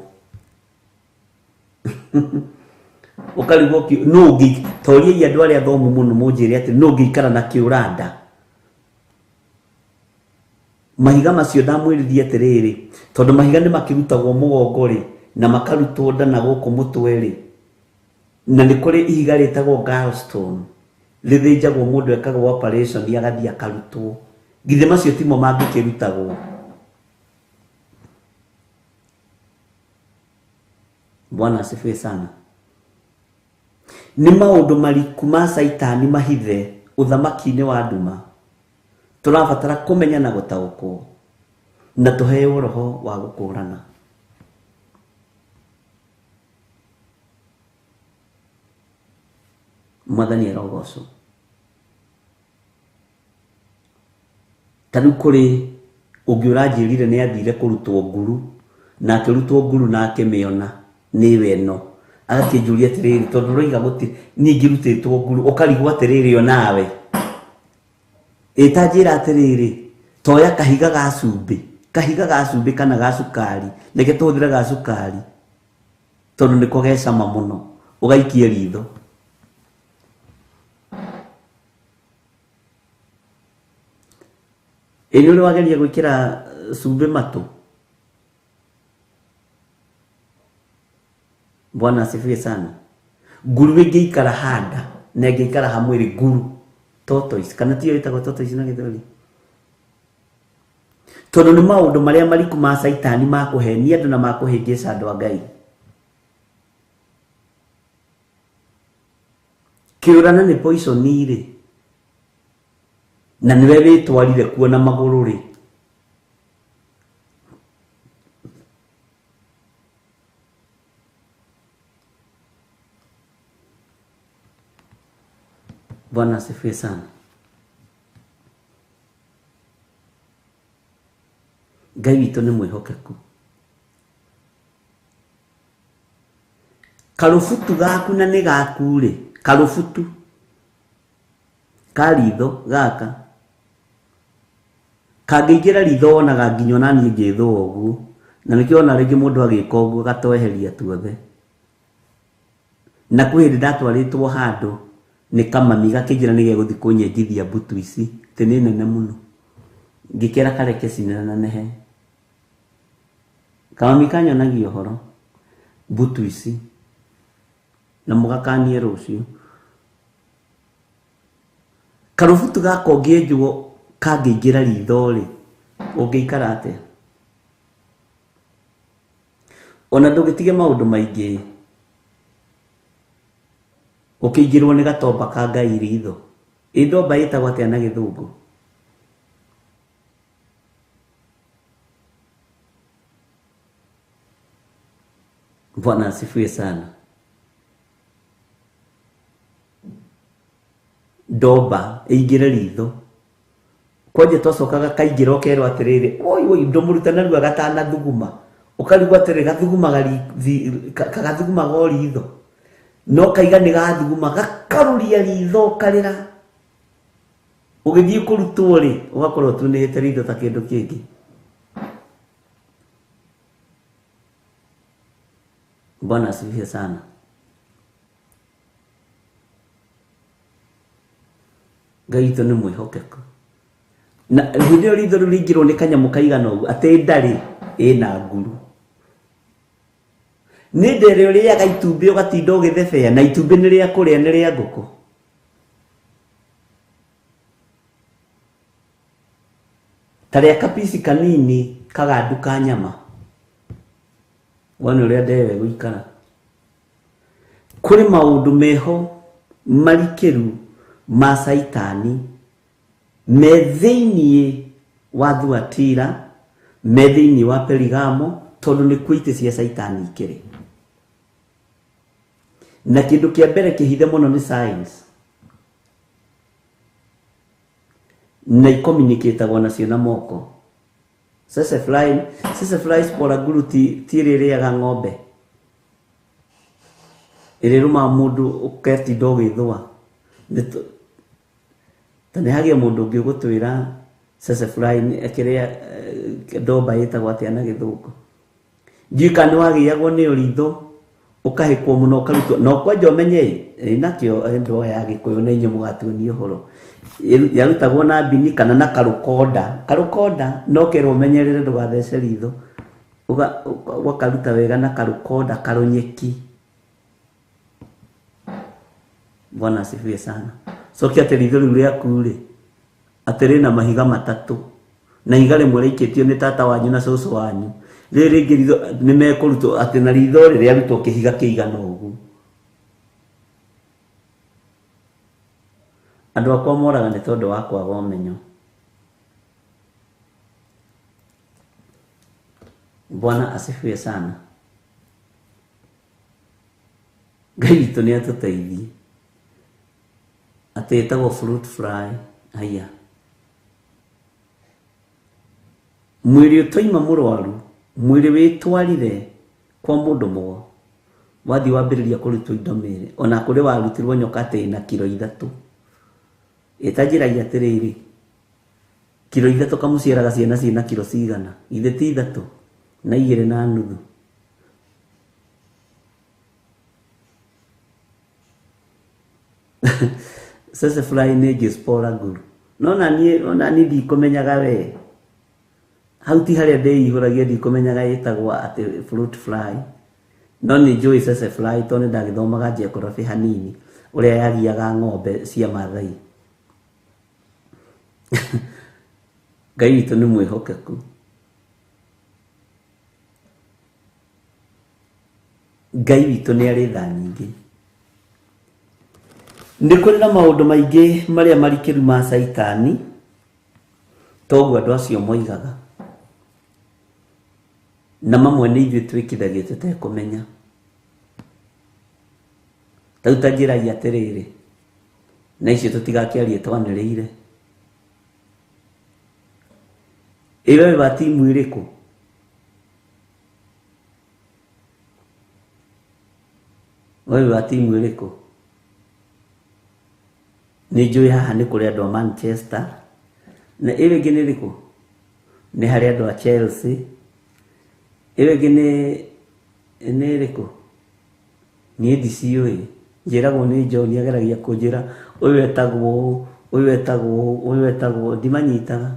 G: Ũkarigwo no ũngĩ, toriai andũ arĩa athomu mũno mũnjĩre atĩ no ũngĩikara na kĩũra nda. Mahiga macio ndamwĩrithia atĩrĩrĩ, tondũ mahiga nĩ makĩrutagwo mũgongo rĩ, na makarutwo nda na gũkũ mũtwe rĩ, na nĩ kũrĩ ihiga rĩtagwo gallstone rĩthĩnjagwo mũndũ ekagwo operation agathiĩ akarutwo. Githĩ macio timo mangĩkĩrutagwo? Bwana asifiwe sana. Nĩ maũndũ mariku ma Saitani mahithe ũthamaki-inĩ wa nduma tũrabatara kũmenya na gũtaũkwo na tũheo roho wa gũkũrana. Mwathani arogocwo. Tarĩu kũrĩ ũngĩ ũranjĩrire nĩ athire kũrutwo nguru, na akĩrutwo nguru na akĩmĩona nĩ we ĩno, agakĩnjũria atĩrĩrĩ, tondũ ũroiga gũtĩ niĩ ngĩrutĩtwo nguru, ũkarigwo atĩrĩrĩ o nawe ĩtanjĩra atĩrĩrĩ, toya kahiga ga cumbĩ kana ga cukari, reke tũhũthĩre ga cukari tondũ nĩko ge cama mũno, ũgaikie ritho. Nĩ ũrĩ wageria gwĩkĩra cumbĩ matũ? Bwana asifiwe sana. Nguru ĩngĩikara handa na ĩngĩikara hamwe rĩ, nguru tortoise, kana tiyo ĩtagwo tortoise na Gĩthweri? Tondũ nĩ maũndũ marĩa mariku ma Saitani ma kũhenia andũ na ma kũhĩngĩca andũ a Ngai. Kĩũrana nĩ poison rĩ, na niwe wĩtwarire kuo na magũrũ rĩ. Bwana asifiwe sana. Ngai witũ nĩ mwĩhokeku. Karũbutu gaku na nĩ gaku rĩ, karũbutu ka ritho gaka kangĩingĩra ritho wonaga nginya onaniĩ ngĩthũa ũguo, na nĩkĩo ona rĩngĩ mũndũ agĩka ũguo gatoeheria tuothe. Na kwĩ hĩndĩ ndatwarĩtwo handũ nĩ kamami gakĩnjĩra nĩ gegũthiĩ kũnyenjithia mbutu ici, atĩ nĩ nene mũno, ngĩkĩra kareke cinenehe. Kamami kanyonagia ũhoro mbutu ici na mũgakanie rũciũ. Karũbutu gaka ũngĩenjwo kangĩingĩra ritho rĩ, ũngĩikara atĩa? Ona ndũgĩtige maũndũ maingĩ, ũkĩingĩrwo nĩ gatomba ka Ngai ritho. Ndomba ĩtagwo atĩa na Gĩthũngũ? Bwana asifiwe sana. Ndomba ĩingĩre ritho, kwanja twacokaga kaingĩra ũkerwo atĩrĩrĩ, oi ndũmũruta narua gatana thuguma, ũkarigwo atĩrĩrĩ gagathugumaga o ritho, no kaiga nĩ gathuguma gakaruria ritho ũkarĩra. Ũgĩthiĩ kũrutwo rĩ, ũgakorwo tunĩhĩte ritho ta kĩndũ kĩngĩ. Bwana asifiwe sana. Ngai witũ nĩ mwĩhokeku. Na hĩndĩ ĩyo ritho rĩu rĩingĩrwo nĩ kanyamũ kaigana ũguo, atĩ ndarĩ ĩna nguru. Nĩ ndere ũrĩaga itumbĩ ũgatinda ũgĩthebea, na itumbĩ nĩ rĩa kũrĩa, nĩ rĩa ngũkũ. Ta rĩa kapici kanini kagandu ka nyama. Wona ũrĩa ndewe gũikara. Kũrĩ maũndũ meho marikĩru ma Saitani me thĩinĩ wa Thuatira, me thĩinĩ wa Perigamo, tondũ nĩ kuo itĩ cia Saitani ikĩrĩ. Na kĩndũ kĩa mbere kĩhithe mũno nĩ science. na icommunicate nacio na moko. Sesefly spora guru ti rĩrĩaga ng'ombe ĩrĩrũma mũndũ ũketi ndogĩthũa tane hagia mũndũ ũngĩ gũtwĩra Sesefly akĩrĩa ndomba ĩtagwo atĩa na gĩthũngũ njika nĩ wagĩagwo nĩ ũritho ukahikwo muno ukarutwo no kwanja umenye nakio endo ya gikuyu na inyo mugatuonie horo yarutagwo na bini kana na karukonda no kero umenyerere ndugathece ritho wakaruta wega na karukonda karunyeki. Bwana asifiwe sana. So kiate ritho riu riaku ri atiri na mahiga matatu na igale mwereketio ni tata wanyu na soso wanyu rĩrĩ ngĩritho nĩ mekũrutwo atĩ na ritho rĩrĩa arutwo kĩhiga kĩigana ũguo. Andũ akwa moraga nĩ tondũ wa kwaga ũmenyo. Bwana asifiwe sana. Ngai witũ nĩ atũteithie. Atĩ ĩtagwo fruit fly haya. Mwĩrĩ ũtoima mũrwaru mwĩrĩ wĩtwarire kwa mũndũ mũgo wathi wambĩrĩria kũrutwo indo mĩrĩ ona kũrĩ warutirwo nyoka atĩ na kilo 3 ĩtanjĩragia atĩrĩrĩ kilo 3 kamuciaraga ciana ciĩna kilo cigana ithe ti 3 na 2.5. Sesefly nĩ ngĩspora guru no na niĩ ndikũmenyaga we hauti haria ndeihũragia ndikũmenyaga ĩtagwo atĩ fruit fly no nĩ njũĩ Sesefly tondũ ndagĩthomaga geography hanini ũrĩa yagiaga ng'ombe cia Maathai. Ngai witũ nĩ mwĩhokeku. Ngai witũ nĩ arĩ tha nyingĩ. Nĩ kũrĩ na maũndũ maingĩ marĩa marikĩru ma Saitani toguo andũ acio moigaga na mamwe nĩ ithuĩ twĩkithagia tũtekũmenya. Tau ta njĩragia atĩrĩrĩ na icio tũtigakĩarie twanĩrĩire. Ĩwe wa timu ĩrĩkũ? Wewe wa timu ĩrĩkũ? Nĩ njũĩ haha nĩ kũrĩ andũ a Manchester na ĩwe ĩngĩ nĩ ĩrĩkũ? Nĩ harĩ andũ a Chelsea. Ĩwe ĩngĩ nĩ ĩrĩkũ? Niĩ ndiciũĩ. Njĩragwo nĩ John ageragia kũnjĩra ũyũ etagwo ndimanyitaga.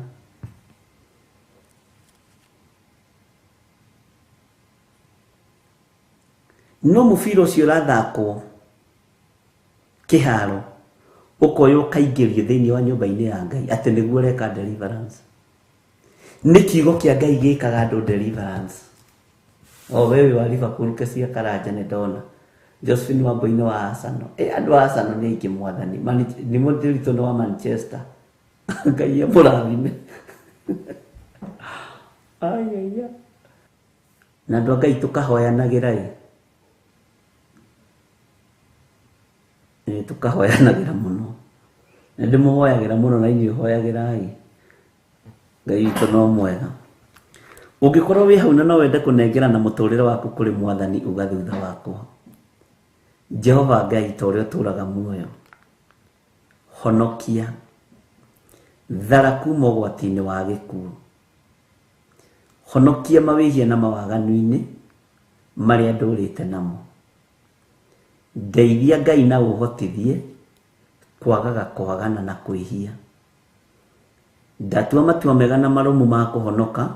G: No mũbira ũcio ũrathakwo kĩharo ũkoywo kaingĩrio thĩinĩ wa nyũmba-inĩ ya Ngai atĩ nĩguo reka deliverance. Nĩ kiugo kĩa Ngai gĩkaga andũ deliverance. O wewe wa Liverpool kesia Karanja nĩ ndona Josephine Wambũi wa Arsenal. Andũ a Arsenal nĩ aingĩ mwathani nĩ mũndũ wa Manchester. Ngai amũrathime. Ayaya. Na andũ a Ngai tũkahoyanagĩra tukahoyanagĩra mũno na ndĩmũhoyagĩra mũno na inyuĩ hoyagĩrai. Ngai witũ no mwega. Ũngĩkorwo wĩ hau na no wende kũnengerana mũtũrĩre waku kũrĩ mwathani uga thutha wakwa. Jehova Ngai ta ũrĩa ũtũũraga muoyo honokia thara kuma ũgwati-inĩ wa gĩkuũ. Honokia mawĩhia na mawaganu-inĩ marĩa ndũrĩte namo. Ndeithia Ngai na ũhotithie kwagaga kwagana na kwĩhia. Ndatua matua mega na marũmu ma kũhonoka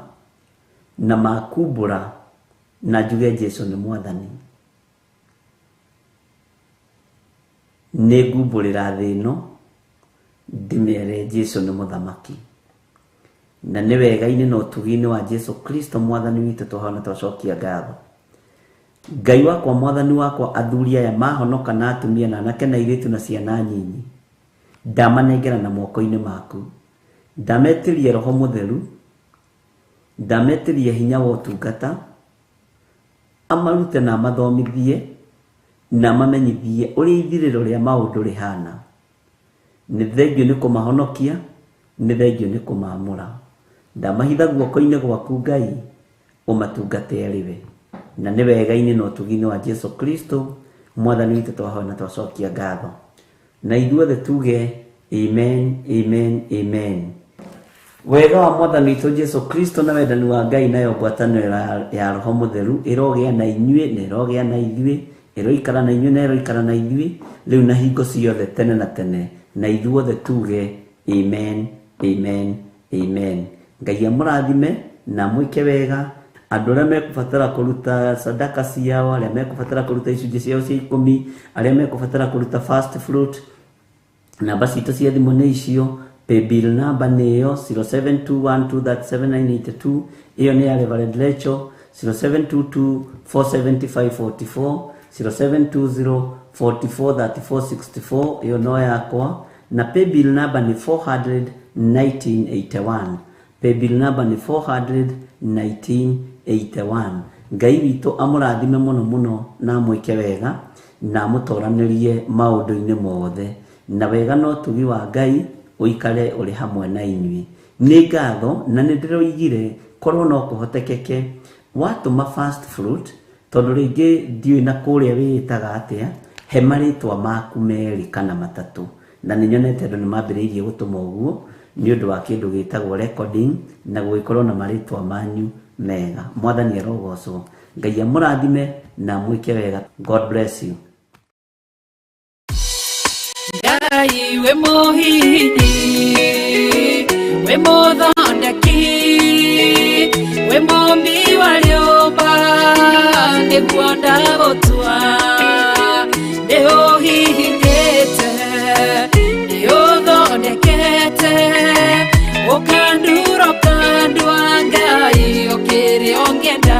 G: na makumbũra na njuge Jesũ nĩ mwathani. Nĩ ngumbũrĩra thĩ ĩno ndĩmĩere Jesũ nĩ mũthamaki na nĩ wega-inĩ na ũtugi-inĩ wa Jesũ Kristo mwathani witũ twahona twacokia ngatho. Ngai wakwa mwathani wakwa athuri aya mahonoka na atumia na anake na airĩtu na ciana nyinyi ndamanengera na moko-inĩ maku. Ndametĩria Roho Mũtheru, ndametĩria hinya wa ũtungata, amarute na amathomithie na mamenyithie ũrĩa ithirĩro rĩa maũndũ rĩhana. Nĩ thengiũ nĩ kũmahonokia nĩ thengio nĩ kũmamũra. Ndamahitha guoko-inĩ gwaku Ngai, ũmatungate arĩwe. Na nĩ wega-inĩ na ũtugi-inĩ wa Jesu Kristo, Mwathani witũ twahoya na twacokia ngatho. Na ithuothe tuge amen, amen, amen. Wega wa Mwathani witũ Jesu Kristo na wendani wa Ngai nayo ngwatanĩro ya Roho Mũtheru ĩrogĩa na inyuĩ na ĩrogĩa na ithuĩ, ĩroikara na inyuĩ na ĩroikara na ithuĩ rĩu na hingo ciothe tene na tene. Na ithuothe tuge amen, amen, amen. Ngai amũrathime na mwĩke wega. Andũ arĩa mekũbatara kũruta sadaka ciao, arĩa mekũbatara kũruta icunjĩ ciao cia 10, arĩa mekũbatara kũruta first fruit, namba citũ cia thimũ nĩ icio. Paybill number nĩ ĩyo 0721237982. Ĩyo nĩ ya Reverend Rachel. 0722475544, 0720443464. Ĩyo no yakwa. Na paybill number nĩ 4001981. Paybill number nĩ 4001981. Ngai witũ amũrathime mũno mũno na mwĩke wega na mũtoranĩrie maũndũ-inĩ mothe. Na wega no tugi wa Ngai ũikare ũrĩ hamwe na inyuĩ. Nĩ ngatho na nĩ ndĩroigire korwo no kũhotekeke watũma first fruit, tondũ rĩngĩ ndiũĩ na kũrĩa wĩĩtaga atĩa, he marĩtwa maku merĩ kana matatũ. Na nĩ nyonete andũ nĩ mambĩrĩirie gũtũma ũguo nĩ ũndũ wa kĩndũ gĩtagwo recording na gũgĩkorwo na marĩtwa manyu mega. Mwathani arogocwo. Ngai amũrathime na mwĩke wega. God bless you.
I: Ngai we mũhihi, we mũthondeki, we mũmbi wa rĩũmba, nĩguo ndagũtua, ndĩũhihinyĩte, ndĩũthondekete, ũkandura ũkandua Ngai ũkĩrĩ ũngĩenda.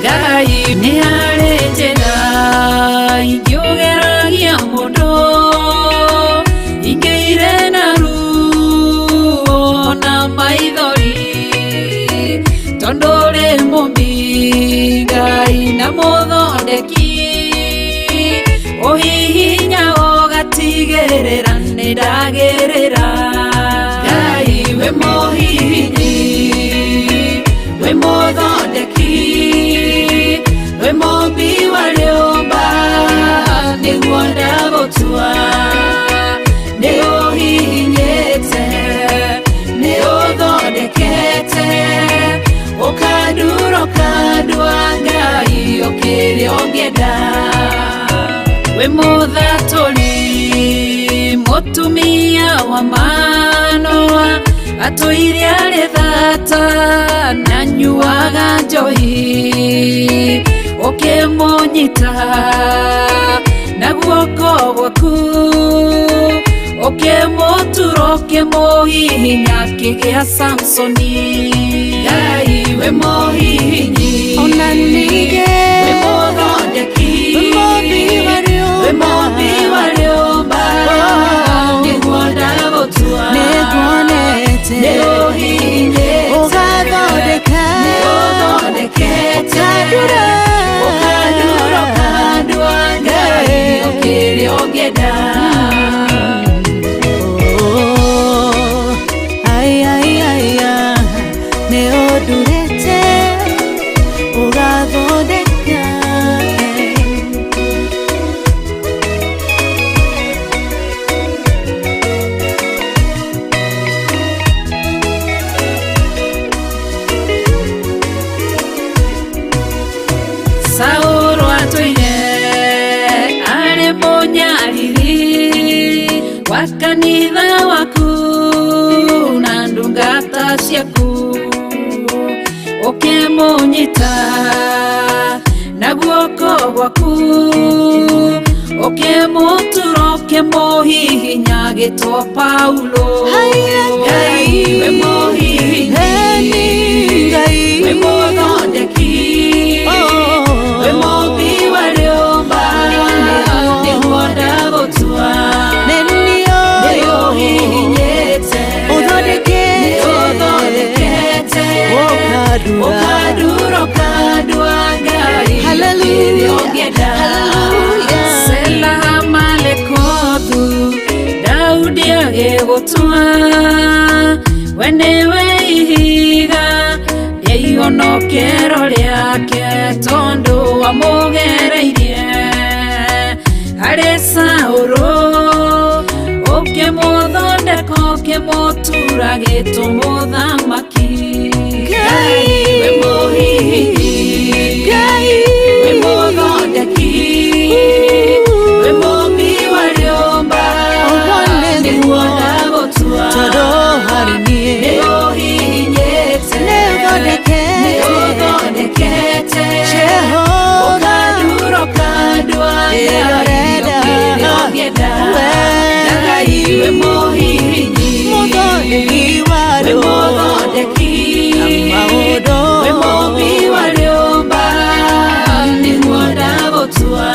I: Ngai nĩ harĩ njĩra ingĩũgeragia mũndũ, ingĩire na ruo na maithori, tondũ ũrĩ mũmbi Ngai na mũthondeki, ũhihinya ũgatigĩrĩra nĩ ndagĩrĩra. Ngai we mũhihinyi, we mũthondeki, we mũmbi wa rĩũmba, nĩguo ndagũtua, nĩ ũhihinyĩte, nĩ ũthondekete, ũkandura ũkandua Ngai ũkĩrĩ ũngĩenda. We mũthatũri, mũtumia wa Manoa, atũire arĩ thata na nyuaga njohi, ũkĩmũnyita na guoko gwaku, ũkĩmũtura ũkĩmũhihinya akĩgĩa Samsoni. Ngai we mũhihinyi, ona ningĩ we mũthondeki, we mũmbi wa rĩũmba, nĩguo ndagũtua, nĩguonete, nĩũhihinyĩte, ũgathondeka, nĩũthondekete, ũkandura ũkandua Ngai ũkĩrĩ ũngĩenda. Nĩũndurĩte, ũgathondeka. Saũlũ atũire arĩ mũnyariri wa kanitha waku na ndungata ciaku, ũkĩmũnyita na guoko gwaku, ũkĩmũtura ũkĩmũhihinya agĩtwo Paulo. Ngai we mũhihinyi, we mũthondeki, we mũmbi wa rĩũmba, nĩguo ndagũtua, nĩũhihinyĩte, nĩũthondekete, ũkandura ũkandua Ngai ũkĩrĩ ũngĩenda. gũtua we nĩwe ihiga rĩa ihonokero rĩake tondũ wamũgereirie harĩ Saũlũ ũkĩmũthondeka ũkĩmũtura gĩtũmũthamaki Ngai we mũhihinyi we mũthondeki we mũmbi wa rĩũmba nĩguo ndagũtua nĩũhihinyĩte nĩũthondekete ũkandurũka ndwanga ũkĩrĩongenda Ngai we mũhihinyi we mũthondeki we mũmbi wa rĩũmba nĩguo ndagũtua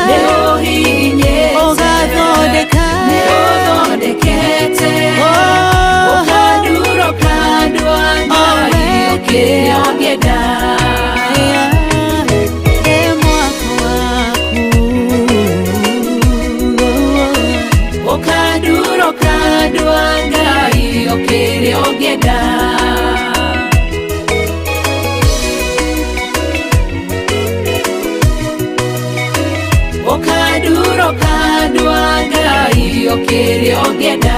I: nĩũhihinyĩte nĩũthondekete ũkandurũka ndwanga ũkĩrĩongenda ũkandurũka ndwanga ũkĩrĩongenda ũkandurũka ndwanga ũkĩrĩongenda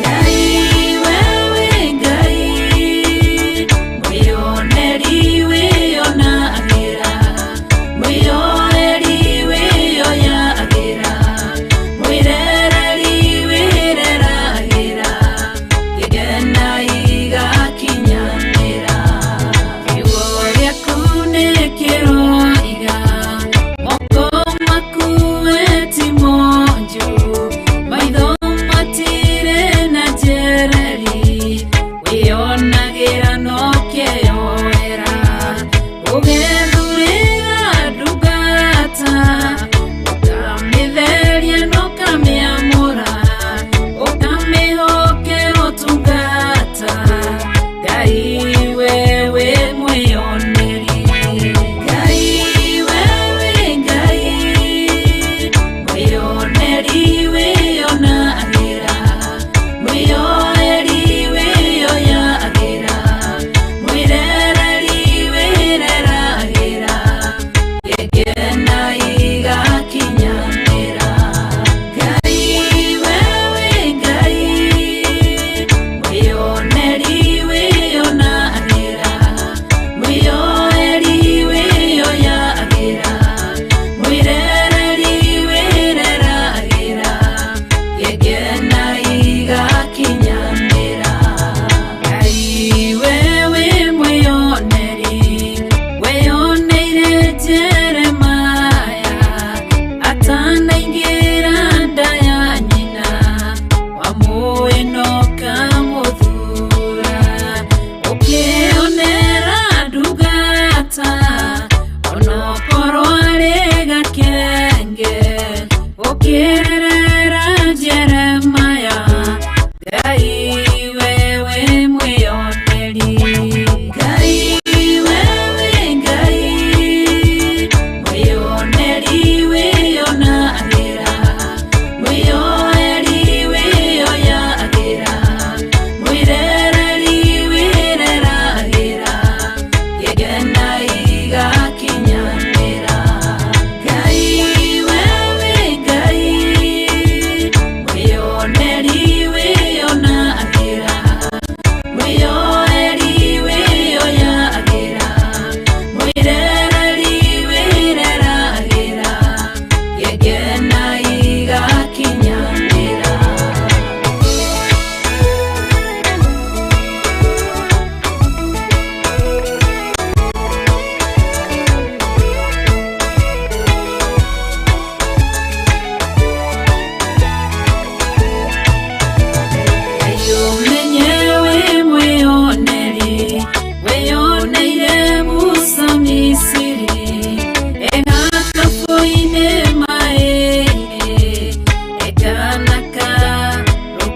I: Ngai, wewe Ngai, mwĩyoneri wĩyona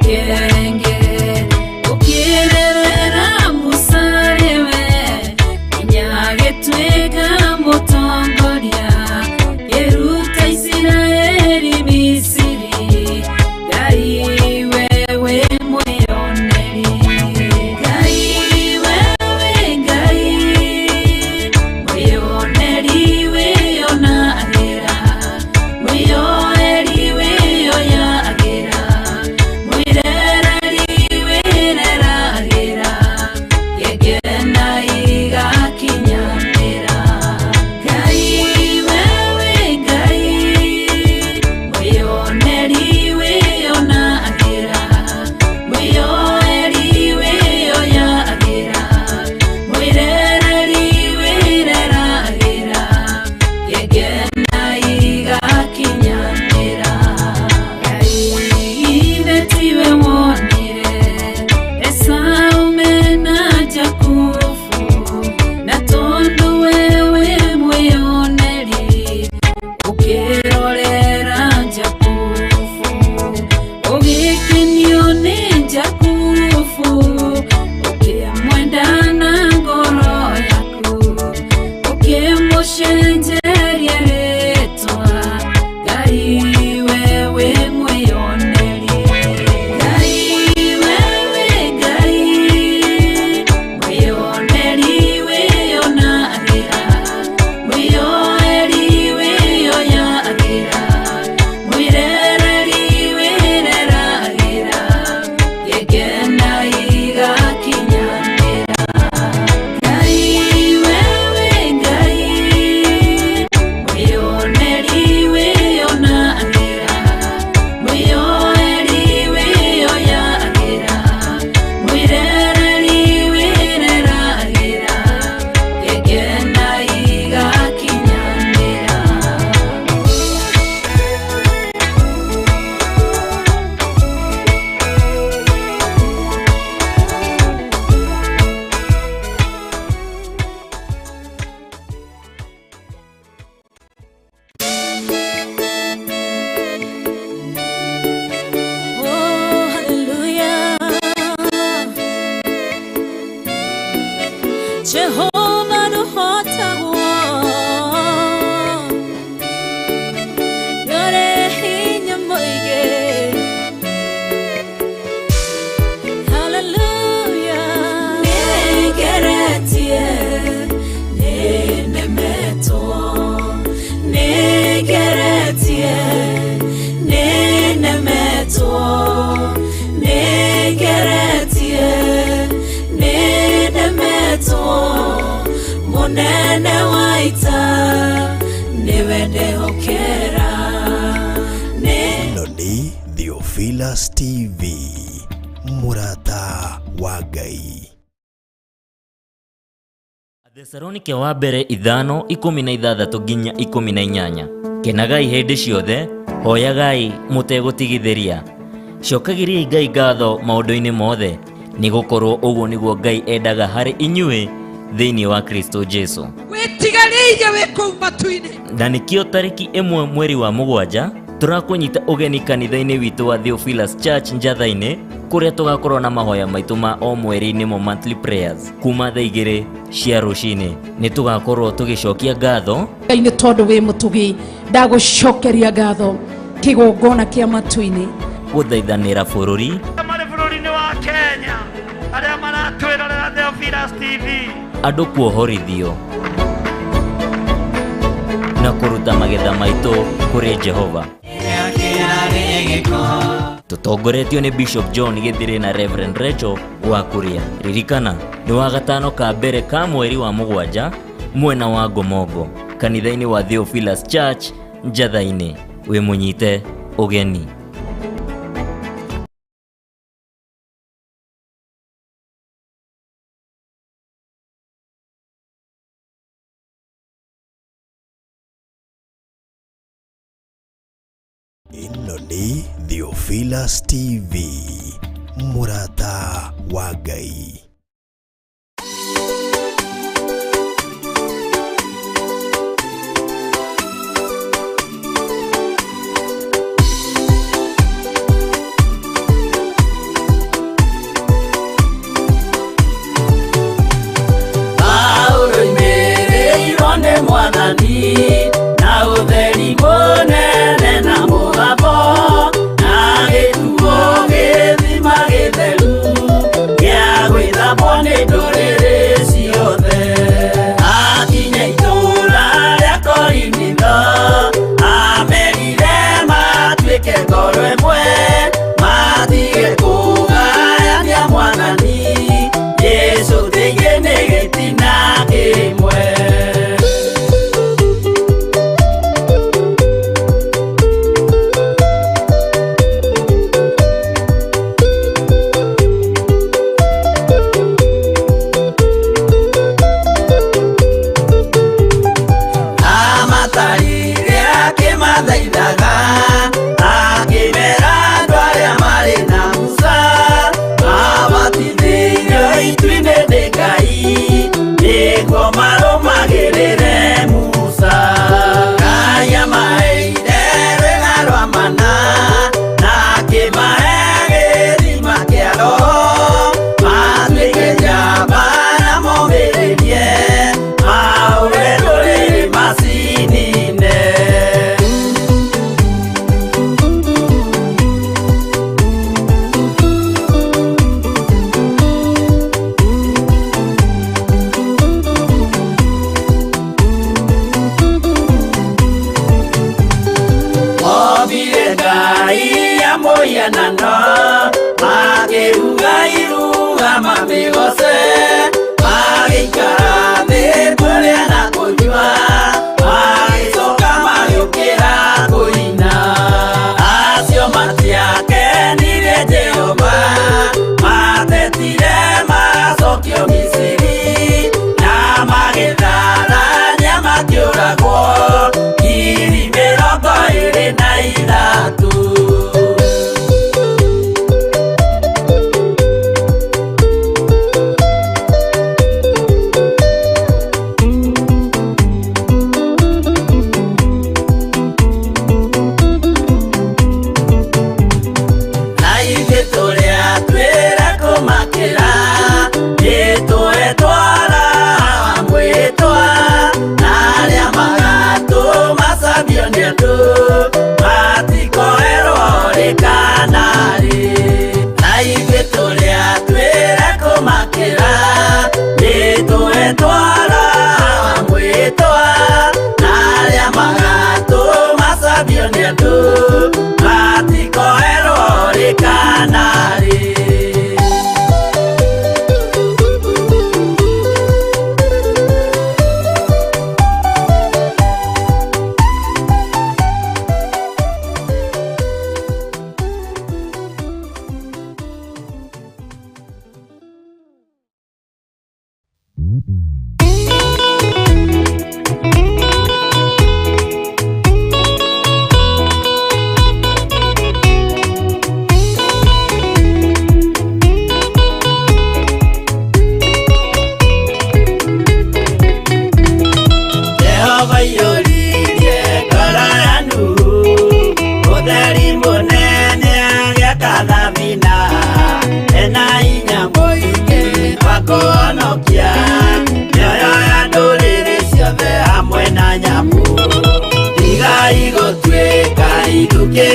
I: kenge ukirerera musarebe inyagetwega mutongoria yeruta Isiraeli Misiri Gai wewe mweyoneri Gai wewe Gai mweyoneri weyona agera mweyoeri weyoya agera mwirereri werera agera yegena igakinyandera Gai wewe Gai mweyoneri weyona agera mweyoeri weyoya agera mwirereri werera agera yegena igakinyandera Gai betiwe wonire Esaume na Jakufu na tondu wewe mweyoneri ukirorera Jakufu ugikenio ni Jakufu ukimwenda na ngoro yaku ukimushenjeria ritwa Gai wewe mweyoneri Gai wewe Gai mweyoneri weyona agera mweyoeri weyoya agera mwirereri werera agera yegena igakinyandera Gai wewe Gai mweyoneri weyona agera mweyoeri weyoya agera mwirereri werera agera yegena igakinyandera Oh, hallelujah. Jehovah the hota yore hinya moige hallelujah negeretie nenemeto negeretie nenemeto negeretie nenemeto munene waita niwende hokera
E: ĩno nĩ Theophilus TV, mũrata wa Ngai.
B: Athesalonike wa mbere 5:16 nginya 18. Kenagai hĩndĩ ciothe, hoyagai mutegũtigithĩria. Cokagĩriai Ngai ngatho maũndũ-inĩ mothe, nĩgũkorwo ũguo nĩguo Ngai endaga harĩ inyuĩ thĩinĩ wa Kristo Jesu.
H: wĩtigarĩire wĩ kũu matu-inĩ
B: Na nĩkĩo tarĩki 1 mweri wa 7 tũrakũnyita ũgeni kanitha-inĩ witũ wa Theophilus Church Njatha-inĩ, kũrĩa tũgakorwo na mahoya maitũ ma o mweri-inĩ mo monthly prayers kuma thaa 2 cia rũcinĩ. Nĩ tũgakorwo tũgĩcokia ngatho
H: Ngai-nĩ tondũ wĩ mũtugi ndagũcokeria ngatho kĩgongona kĩa matu-inĩ
B: gũthaithanĩra bũrũri
D: marĩ bũrũri-inĩ wa Kenya arĩa maratwĩrorera Theophilus TV
B: andũ kuohorithio na kũruta magetha maitũ kũrĩ Jehova. Tũtongoretio nĩ Bishop John Gĩthĩrĩ na Reverend Rachel Wakuria. Ririkana nĩ wa gatano ka mbere ka mweri wa 7 mwena wa Ngomongo, kanitha-inĩ wa Theophilus Church Njatha-inĩ. Wĩ mũnyite ũgeni.
E: ĩno nĩ Theophilus TV, mũrata wa Ngai.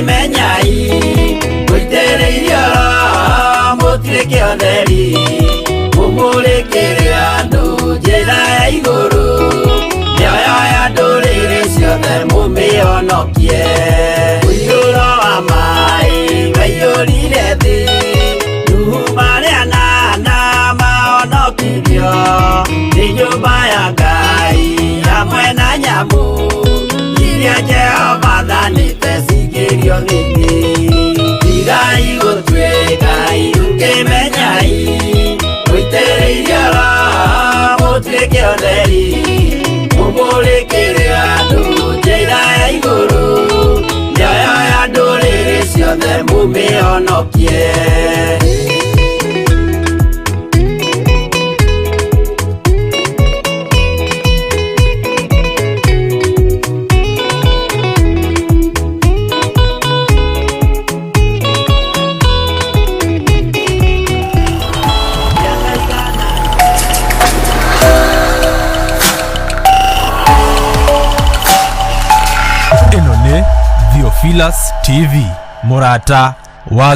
F: Menyai Kuitereirio Mutirike otheri Mumurikire andu njira ya iguru Mioyo ya nduriri ciothe mumionokie Uiyuro wa mai waiyurire thi Nuhu maria nana maonokirio Ni nyumba ya Ngai hamwe na nyamu Iria Jehova thanĩte cingĩrio thĩinĩ Tigai gũtuĩka iruke menyai Mũitĩrĩirie Roho mũtuĩke ũtheri Mũmũrĩkĩre andũ njĩra ya igũrũ Mĩoyo ya ndũrĩrĩ ciothe mũmĩonokie
A: Theophilus TV, Murata wa